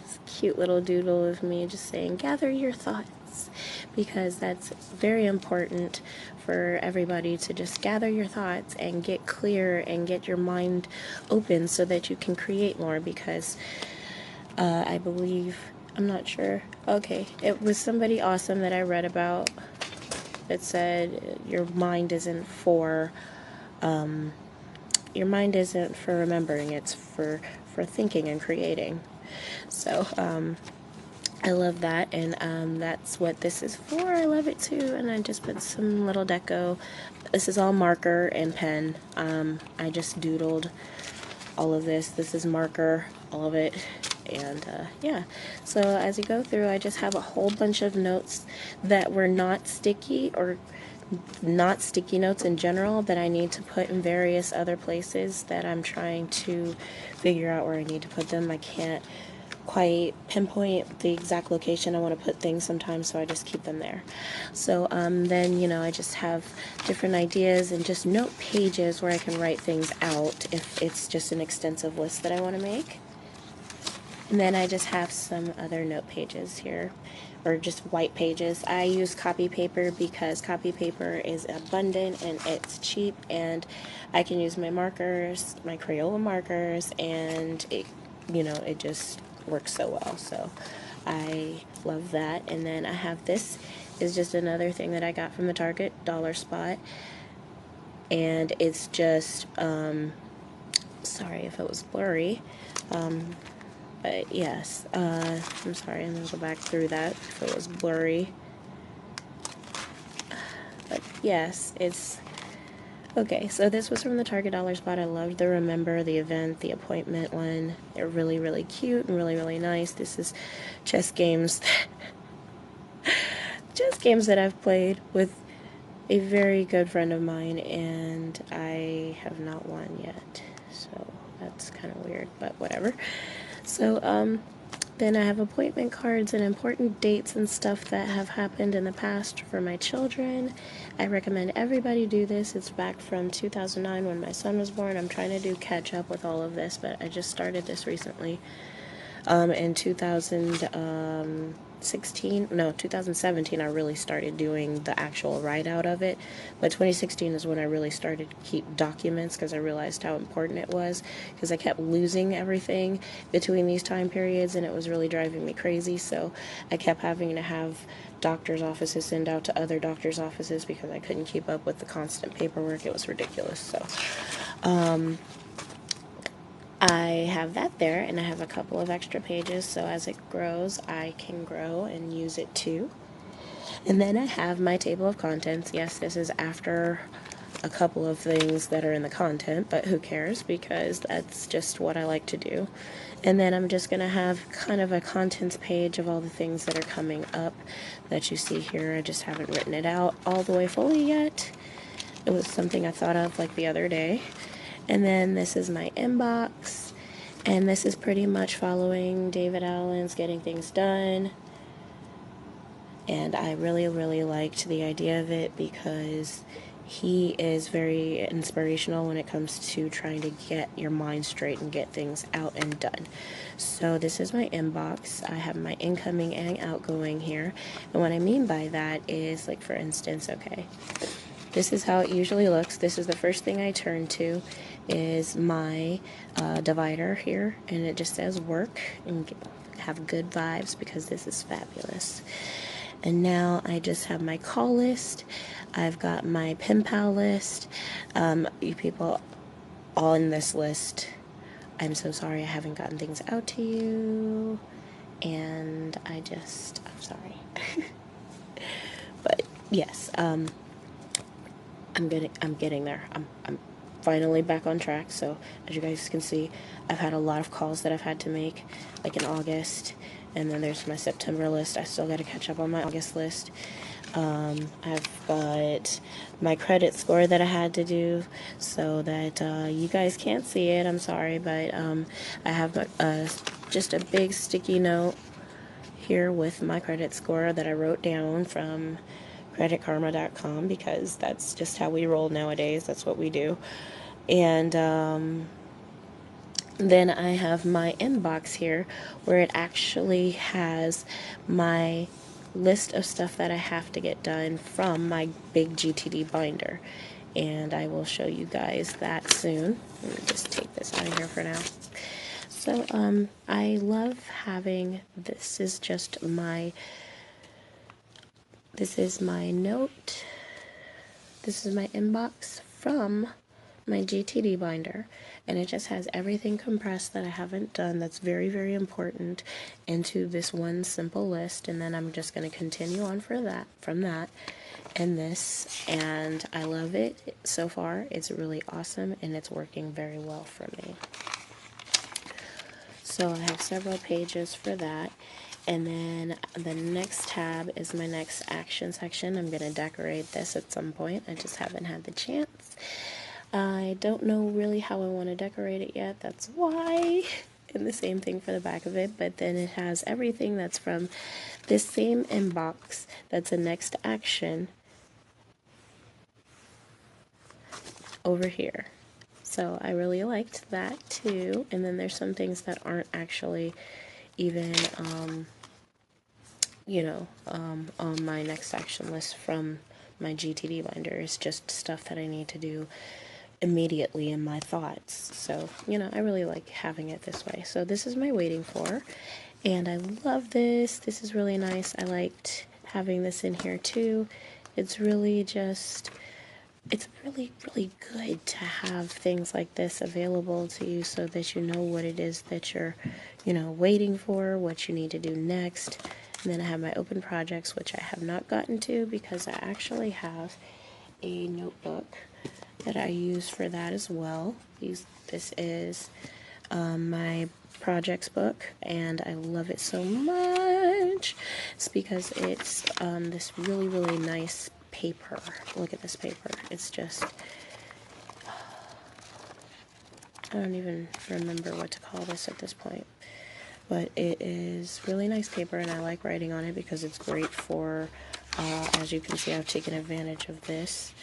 This cute little doodle of me just saying, gather your thoughts, because that's very important for everybody to just gather your thoughts and get clear and get your mind open so that you can create more, because I believe, I'm not sure. Okay, it was somebody awesome that I read about that said your mind isn't for remembering, it's for thinking and creating. So I love that, and that's what this is for. I love it too, and I just put some little deco. This is all marker and pen. I just doodled all of this. This is marker, all of it. And yeah, so as you go through, I just have a whole bunch of notes that were not sticky, or not sticky notes in general, that I need to put in various other places that I'm trying to figure out where I need to put them. I can't quite pinpoint the exact location I want to put things sometimes, so I just keep them there. So then, you know, I just have different ideas and just note pages where I can write things out if it's just an extensive list that I want to make. And then I just have some other note pages here, or just white pages. I use copy paper because copy paper is abundant and it's cheap, and I can use my markers, my Crayola markers, and it, you know, it just works so well. So I love that. And then I have this is just another thing that I got from the Target dollar spot, and it's just sorry if it was blurry. But yes, I'm sorry, I'm going to go back through that if it was blurry. But yes, it's okay. So this was from the Target dollar spot. I loved the Remember, the Event, the Appointment one. They're really, really cute and really, really nice. This is chess games that I've played with a very good friend of mine, and I have not won yet. So that's kind of weird, but whatever. So, then I have appointment cards and important dates and stuff that have happened in the past for my children. I recommend everybody do this. It's back from 2009 when my son was born. I'm trying to do catch up with all of this, but I just started this recently. In 2017, I really started doing the actual write-out of it. But 2016 is when I really started to keep documents, because I realized how important it was, because I kept losing everything between these time periods, and it was really driving me crazy. So I kept having to have doctor's offices send out to other doctor's offices because I couldn't keep up with the constant paperwork. It was ridiculous. So I have that there, and I have a couple of extra pages, so as it grows, I can grow and use it too. And then I have my table of contents. Yes, this is after a couple of things that are in the content, but who cares, because that's just what I like to do. And then I'm just going to have kind of a contents page of all the things that are coming up that you see here. I just haven't written it out all the way fully yet. It was something I thought of like the other day. And then this is my inbox. And this is pretty much following David Allen's Getting Things Done. And I really, really liked the idea of it because he is very inspirational when it comes to trying to get your mind straight and get things out and done. So this is my inbox. I have my incoming and outgoing here. And what I mean by that is, like, for instance, okay, this is how it usually looks. This is the first thing I turn to is my divider here, and it just says work, and have good vibes because this is fabulous. And now I just have my call list. I've got my pen pal list. You people all in this list, I'm so sorry I haven't gotten things out to you. And I'm sorry. But yes, I'm getting there. I'm finally back on track. So as you guys can see, I've had a lot of calls that I've had to make, like in August. And then there's my September list. I still got to catch up on my August list. I've got my credit score that I had to do so that you guys can't see it. I'm sorry, but I have just a big sticky note here with my credit score that I wrote down from creditkarma.com because that's just how we roll nowadays. That's what we do. And then I have my inbox here where it actually has my list of stuff that I have to get done from my big GTD binder. And I will show you guys that soon. Let me just take this out of here for now. So I love having, this is my note. This is my inbox from my GTD binder, and it just has everything compressed that I haven't done that's very, very important into this one simple list. And then I'm just going to continue on from that and this, and I love it so far. It's really awesome and it's working very well for me. So I have several pages for that. And then the next tab is my next action section. I'm going to decorate this at some point. I just haven't had the chance. I don't know really how I want to decorate it yet. That's why. And the same thing for the back of it. But then it has everything that's from this same inbox that's a next action over here. So I really liked that too. And then there's some things that aren't actually even, on my next action list from my GTD binder. It's just stuff that I need to do immediately in my thoughts. So, I really like having it this way. So this is my waiting for, and I love this. This is really nice. I liked having this in here too. It's really really good to have things like this available to you so that you know what it is that you're, waiting for, what you need to do next. And then I have my open projects, which I have not gotten to because I actually have a notebook that I use for that as well. This is my projects book, and I love it so much. It's because it's this really, really nice paper. Look at this paper. It's just, I don't even remember what to call this at this point. But it is really nice paper, and I like writing on it because it's great for, as you can see, I've taken advantage of this.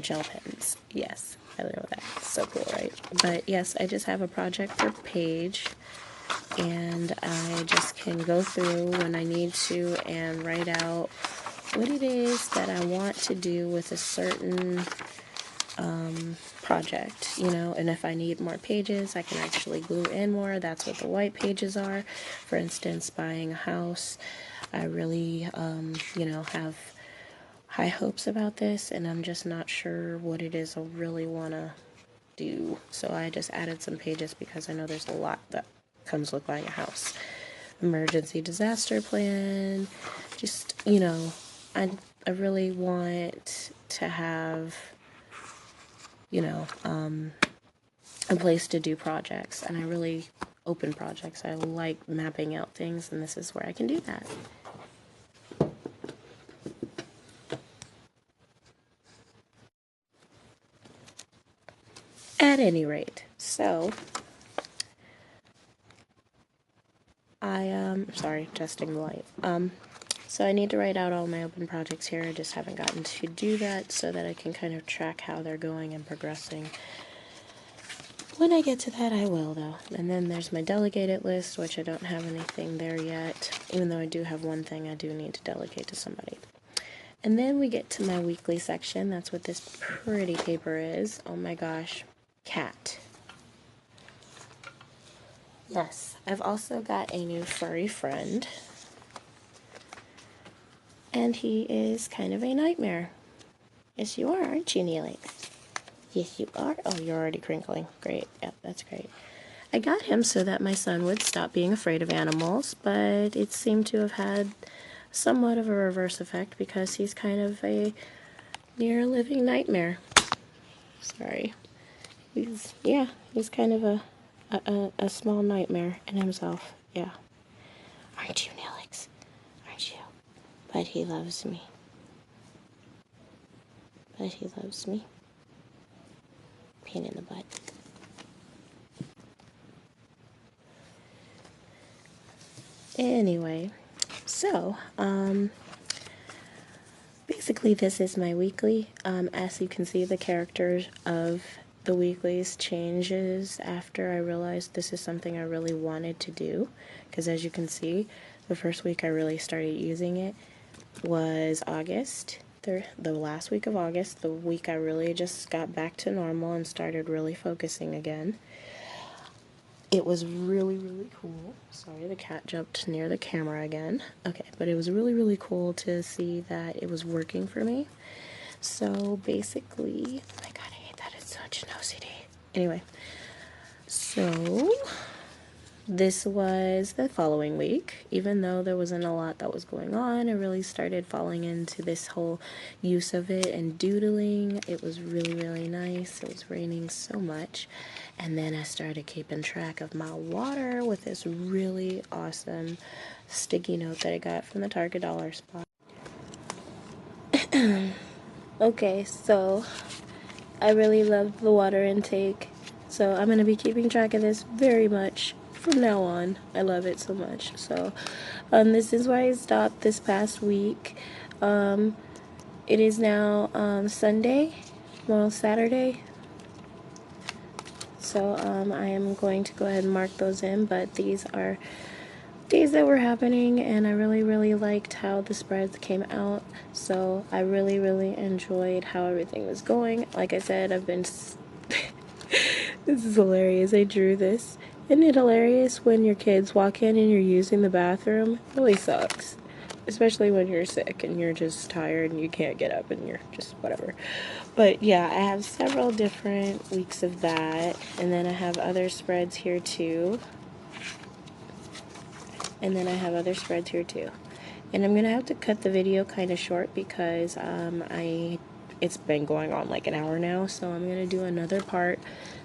Gel pens. Yes, I know that. It's so cool, right? But yes, I just have a project per page, and I just can go through when I need to and write out what it is that I want to do with a certain project, and if I need more pages, I can actually glue in more. That's what the white pages are. For instance, buying a house, I really, have high hopes about this, and I'm just not sure what it is I really want to do. So I just added some pages because I know there's a lot that comes with buying a house. Emergency disaster plan, just, I really want to have you know, a place to do projects, and I really open projects. I like mapping out things, and this is where I can do that. At any rate, so sorry, testing the light. So I need to write out all my open projects here. I just haven't gotten to do that so that I can kind of track how they're going and progressing. When I get to that, I will, though. And then there's my delegated list, which I don't have anything there yet, even though I do have one thing I do need to delegate to somebody. And then we get to my weekly section. That's what this pretty paper is. Oh my gosh. Cat. Yes, I've also got a new furry friend. And he is kind of a nightmare. Yes, you are, aren't you, Neelix? Yes, you are. Oh, you're already crinkling. Great. Yep, that's great. I got him so that my son would stop being afraid of animals, but it seemed to have had somewhat of a reverse effect because he's kind of a near living nightmare. Sorry. He's kind of a small nightmare in himself. Yeah. Aren't you, Neelix? Aren't you? But he loves me. But he loves me. Pain in the butt. Anyway, so, basically this is my weekly. As you can see, the characters of the weeklies changes after I realized this is something I really wanted to do. Because as you can see, the first week I really started using it was August. The last week of August, the week I really just got back to normal and started really focusing again. It was really, really cool. Sorry, the cat jumped near the camera again. Okay, but it was really, really cool to see that it was working for me. So basically, oh my god, I hate that. It's such an OCD. Anyway, so this was the following week. Even though there wasn't a lot that was going on, I really started falling into this whole use of it and doodling. It was really, really nice. It was raining so much. And then I started keeping track of my water with this really awesome sticky note that I got from the Target dollar spot. Okay, so I really loved the water intake. So I'm going to be keeping track of this very much from now on. I love it so much. So this is where I stopped this past week. It is now Sunday, well, Saturday. So I am going to go ahead and mark those in, but these are days that were happening, and I really, really liked how the spreads came out. So I really, really enjoyed how everything was going. Like I said, I've been this is hilarious. I drew this. Isn't it hilarious when your kids walk in and you're using the bathroom? It really sucks. Especially when you're sick and you're just tired and you can't get up and you're just whatever. But yeah, I have several different weeks of that. And then I have other spreads here too. And then I have other spreads here too. And I'm going to have to cut the video kind of short because it's been going on like an hour now. So I'm going to do another part.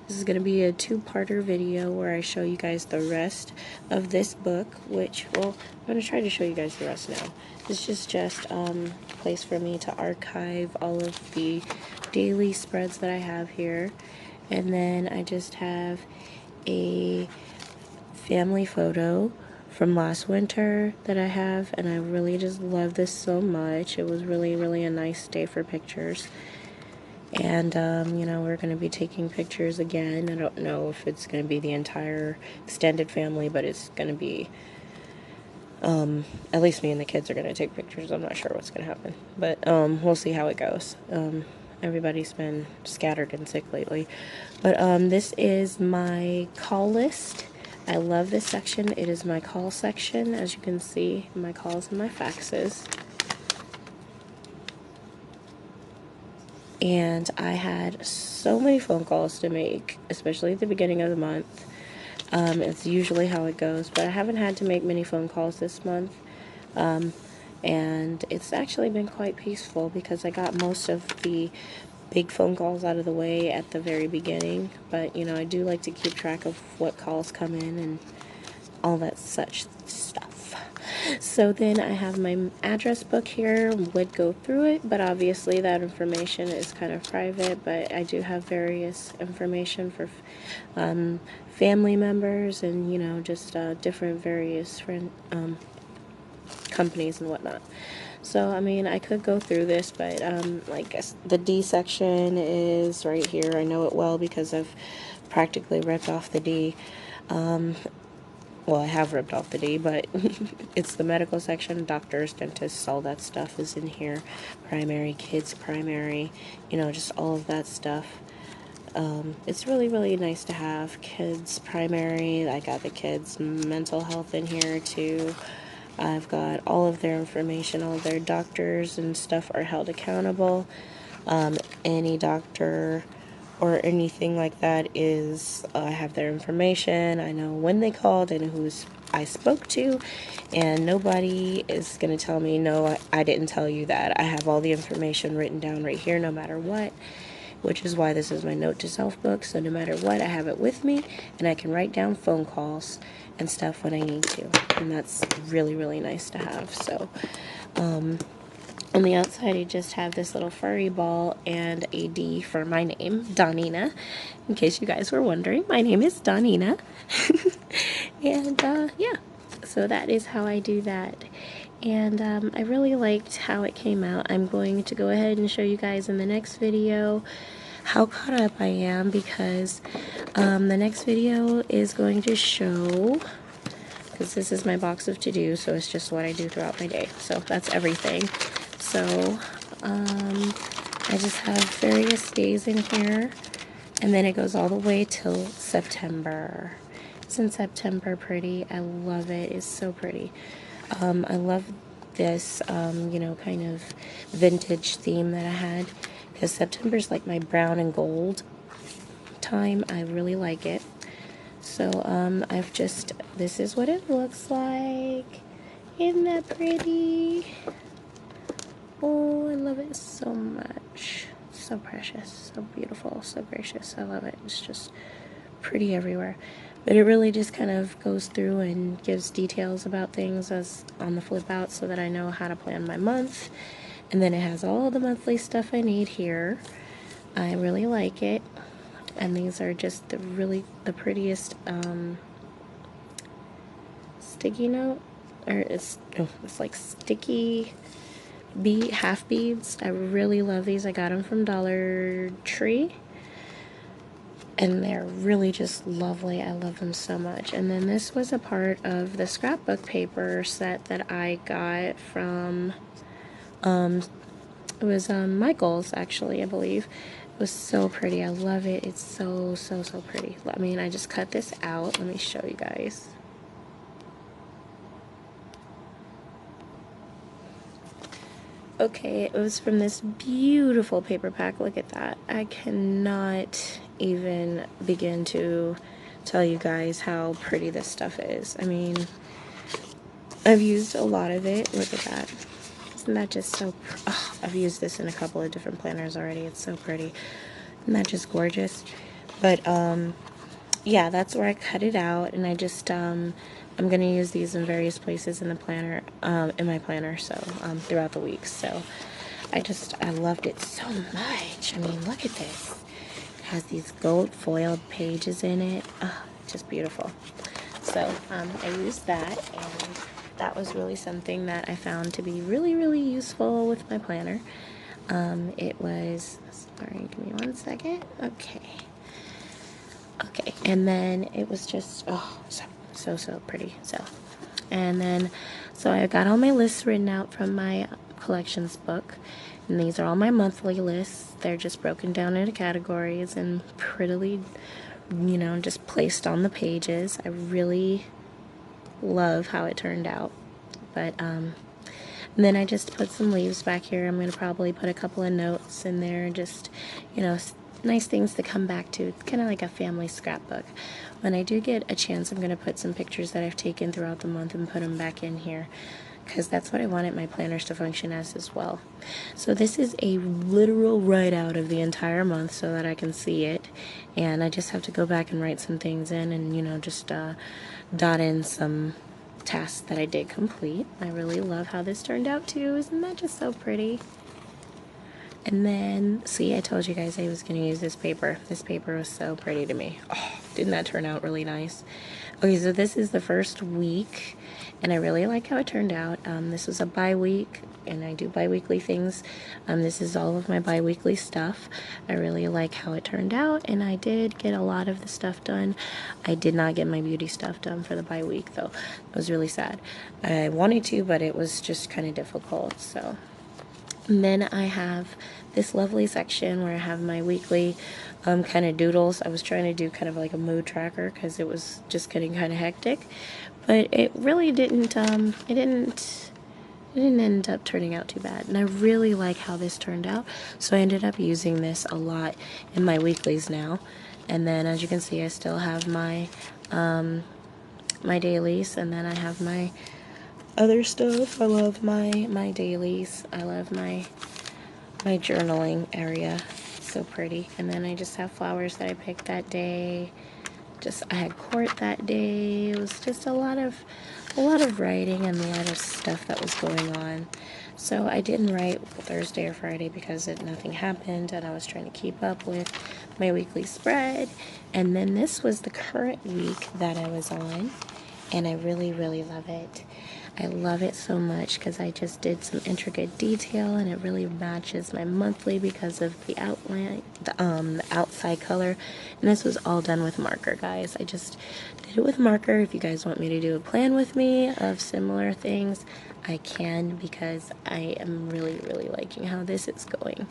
This is going to be a two-parter video where I show you guys the rest of this book, which, well, I'm going to try to show you guys the rest now. This is just a place for me to archive all of the daily spreads that I have here. And then I just have a family photo from last winter that I have, and I really just love this so much. It was really, really a nice day for pictures. And, you know, we're going to be taking pictures again. I don't know if it's going to be the entire extended family, but it's going to be, at least me and the kids are going to take pictures. I'm not sure what's going to happen, but we'll see how it goes. Everybody's been scattered and sick lately. But this is my call list. I love this section. It is my call section, as you can see, my calls and my faxes. And I had so many phone calls to make, especially at the beginning of the month. It's usually how it goes, but I haven't had to make many phone calls this month. And it's actually been quite peaceful because I got most of the big phone calls out of the way at the very beginning, but you know, I do like to keep track of what calls come in and all that such stuff. So then I have my address book here, would go through it, but obviously that information is kind of private, but I do have various information for family members and, you know, just different various friend companies and whatnot. So, I mean, I could go through this, but like the D section is right here. I know it well because I've practically ripped off the D. Well, I have ripped off the D, but it's the medical section. Doctors, dentists, all that stuff is in here. Primary, kids primary, you know, just all of that stuff. It's really, really nice to have kids primary. I got the kids' mental health in here too. I've got all of their information. All of their doctors and stuff are held accountable. Any doctor or anything like that is, I have their information. I know when they called and who I spoke to, and nobody is going to tell me, no, I didn't tell you that. I have all the information written down right here no matter what, which is why this is my note to self book. So no matter what, I have it with me and I can write down phone calls and stuff when I need to, and that's really, really nice to have. So on the outside, I just have this little furry ball and a D for my name, Donina. In case you guys were wondering, my name is Donina. And yeah, so that is how I do that. And I really liked how it came out. I'm going to go ahead and show you guys in the next video how caught up I am, because the next video is going to show, because this is my box of to-do, so it's just what I do throughout my day. So that's everything. So I just have various days in here, and then it goes all the way till September. Isn't September pretty? I love it. It's so pretty. I love this, you know, kind of vintage theme that I had, because September's like my brown and gold time. I really like it. So this is what it looks like. Isn't that pretty? Oh, I love it so much. So precious, so beautiful, so gracious. I love it. It's just pretty everywhere. But it really just kind of goes through and gives details about things as on the flip out, so that I know how to plan my month. And then it has all the monthly stuff I need here. I really like it. And these are just the prettiest sticky note, or it's like sticky half beads. I really love these. I got them from Dollar Tree, and they're really just lovely. I love them so much. And then this was a part of the scrapbook paper set that I got from it was Michael's, actually, I believe. It was so pretty. I love it. It's so, so, so pretty. I mean, I just cut this out. Let me show you guys. Okay, it was from this beautiful paper pack. Look at that. I cannot even begin to tell you guys how pretty this stuff is. I mean, I've used a lot of it. Look at that. Isn't that just so... Oh, I've used this in a couple of different planners already. It's so pretty. Isn't that just gorgeous? But, yeah, that's where I cut it out. And I just, I'm going to use these in various places in the planner, in my planner, so, throughout the week. So, I loved it so much. I mean, look at this. It has these gold foiled pages in it. Oh, just beautiful. So, I used that, and that was really something that I found to be really, really useful with my planner. It was, sorry, give me one second. Okay, and then it was just, oh, so pretty. So, and then, so I got all my lists written out from my collections book, and these are all my monthly lists. They're just broken down into categories and prettily, you know, just placed on the pages. I really love how it turned out. But and then I just put some leaves back here. I'm going to probably put a couple of notes in there, just, you know, nice things to come back to. It's kind of like a family scrapbook. When I do get a chance, I'm going to put some pictures that I've taken throughout the month and put them back in here, because that's what I wanted my planners to function as well. So this is a literal write out of the entire month so that I can see it, and I just have to go back and write some things in and, you know, just dot in some tasks that I did complete. I really love how this turned out too. Isn't that just so pretty? And then, see, I told you guys I was going to use this paper. This paper was so pretty to me. Oh, didn't that turn out really nice? Okay, so this is the first week, and I really like how it turned out. This was a bi-week, and I do bi-weekly things. This is all of my bi-weekly stuff. I really like how it turned out, and I did get a lot of the stuff done. I did not get my beauty stuff done for the bi-week, though. It was really sad. I wanted to, but it was just kind of difficult, so... And then I have this lovely section where I have my weekly kind of doodles. I was trying to do kind of like a mood tracker because it was just getting kind of hectic, but it really didn't. It didn't end up turning out too bad, and I really like how this turned out. So I ended up using this a lot in my weeklies now. And then, as you can see, I still have my my dailies, and then I have my other stuff. I love my dailies. I love my journaling area. So pretty. And then I just have flowers that I picked that day. I had court that day. It was just a lot of writing and a lot of stuff that was going on. So I didn't write Thursday or Friday because nothing happened, and I was trying to keep up with my weekly spread. And then this was the current week that I was on, and I really, really love it. I love it so much because I just did some intricate detail, and it really matches my monthly because of the outline, the outside color. And this was all done with marker, guys. I just did it with marker. If you guys want me to do a plan with me of similar things, I can, because I am really, really liking how this is going.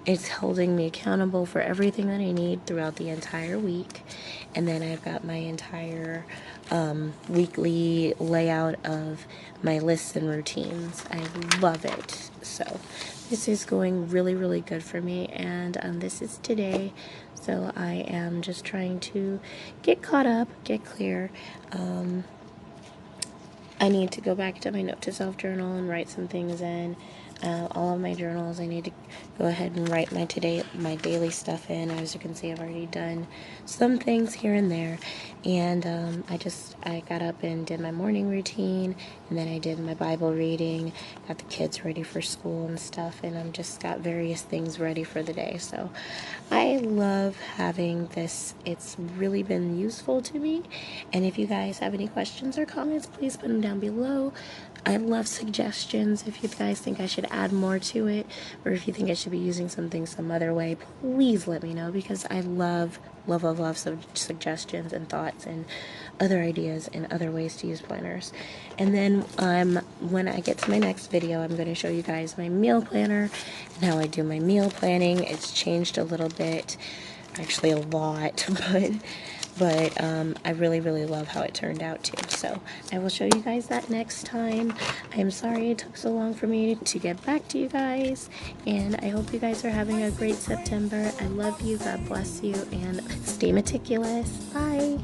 It's holding me accountable for everything that I need throughout the entire week. And then I've got my entire weekly layout of my lists and routines. I love it. So this is going really, really good for me. And this is today. So I am just trying to get caught up, get clear. I need to go back to my note to self journal and write some things in. All of my journals, I need to go ahead and write my daily stuff in. As you can see, I've already done some things here and there. And I got up and did my morning routine, and then I did my Bible reading, got the kids ready for school and stuff, and I'm just got various things ready for the day. So I love having this. It's really been useful to me. And if you guys have any questions or comments, please put them down below. I love suggestions. If you guys think I should add more to it, or if you think I should be using something some other way, please let me know, because I love suggestions and thoughts and other ideas and other ways to use planners. And then when I get to my next video, I'm going to show you guys my meal planner and how I do my meal planning. It's changed a little bit, actually a lot, but I really, really love how it turned out too. So I will show you guys that next time. I'm sorry it took so long for me to get back to you guys, and I hope you guys are having a great September. I love you, God bless you, and stay meticulous. Bye.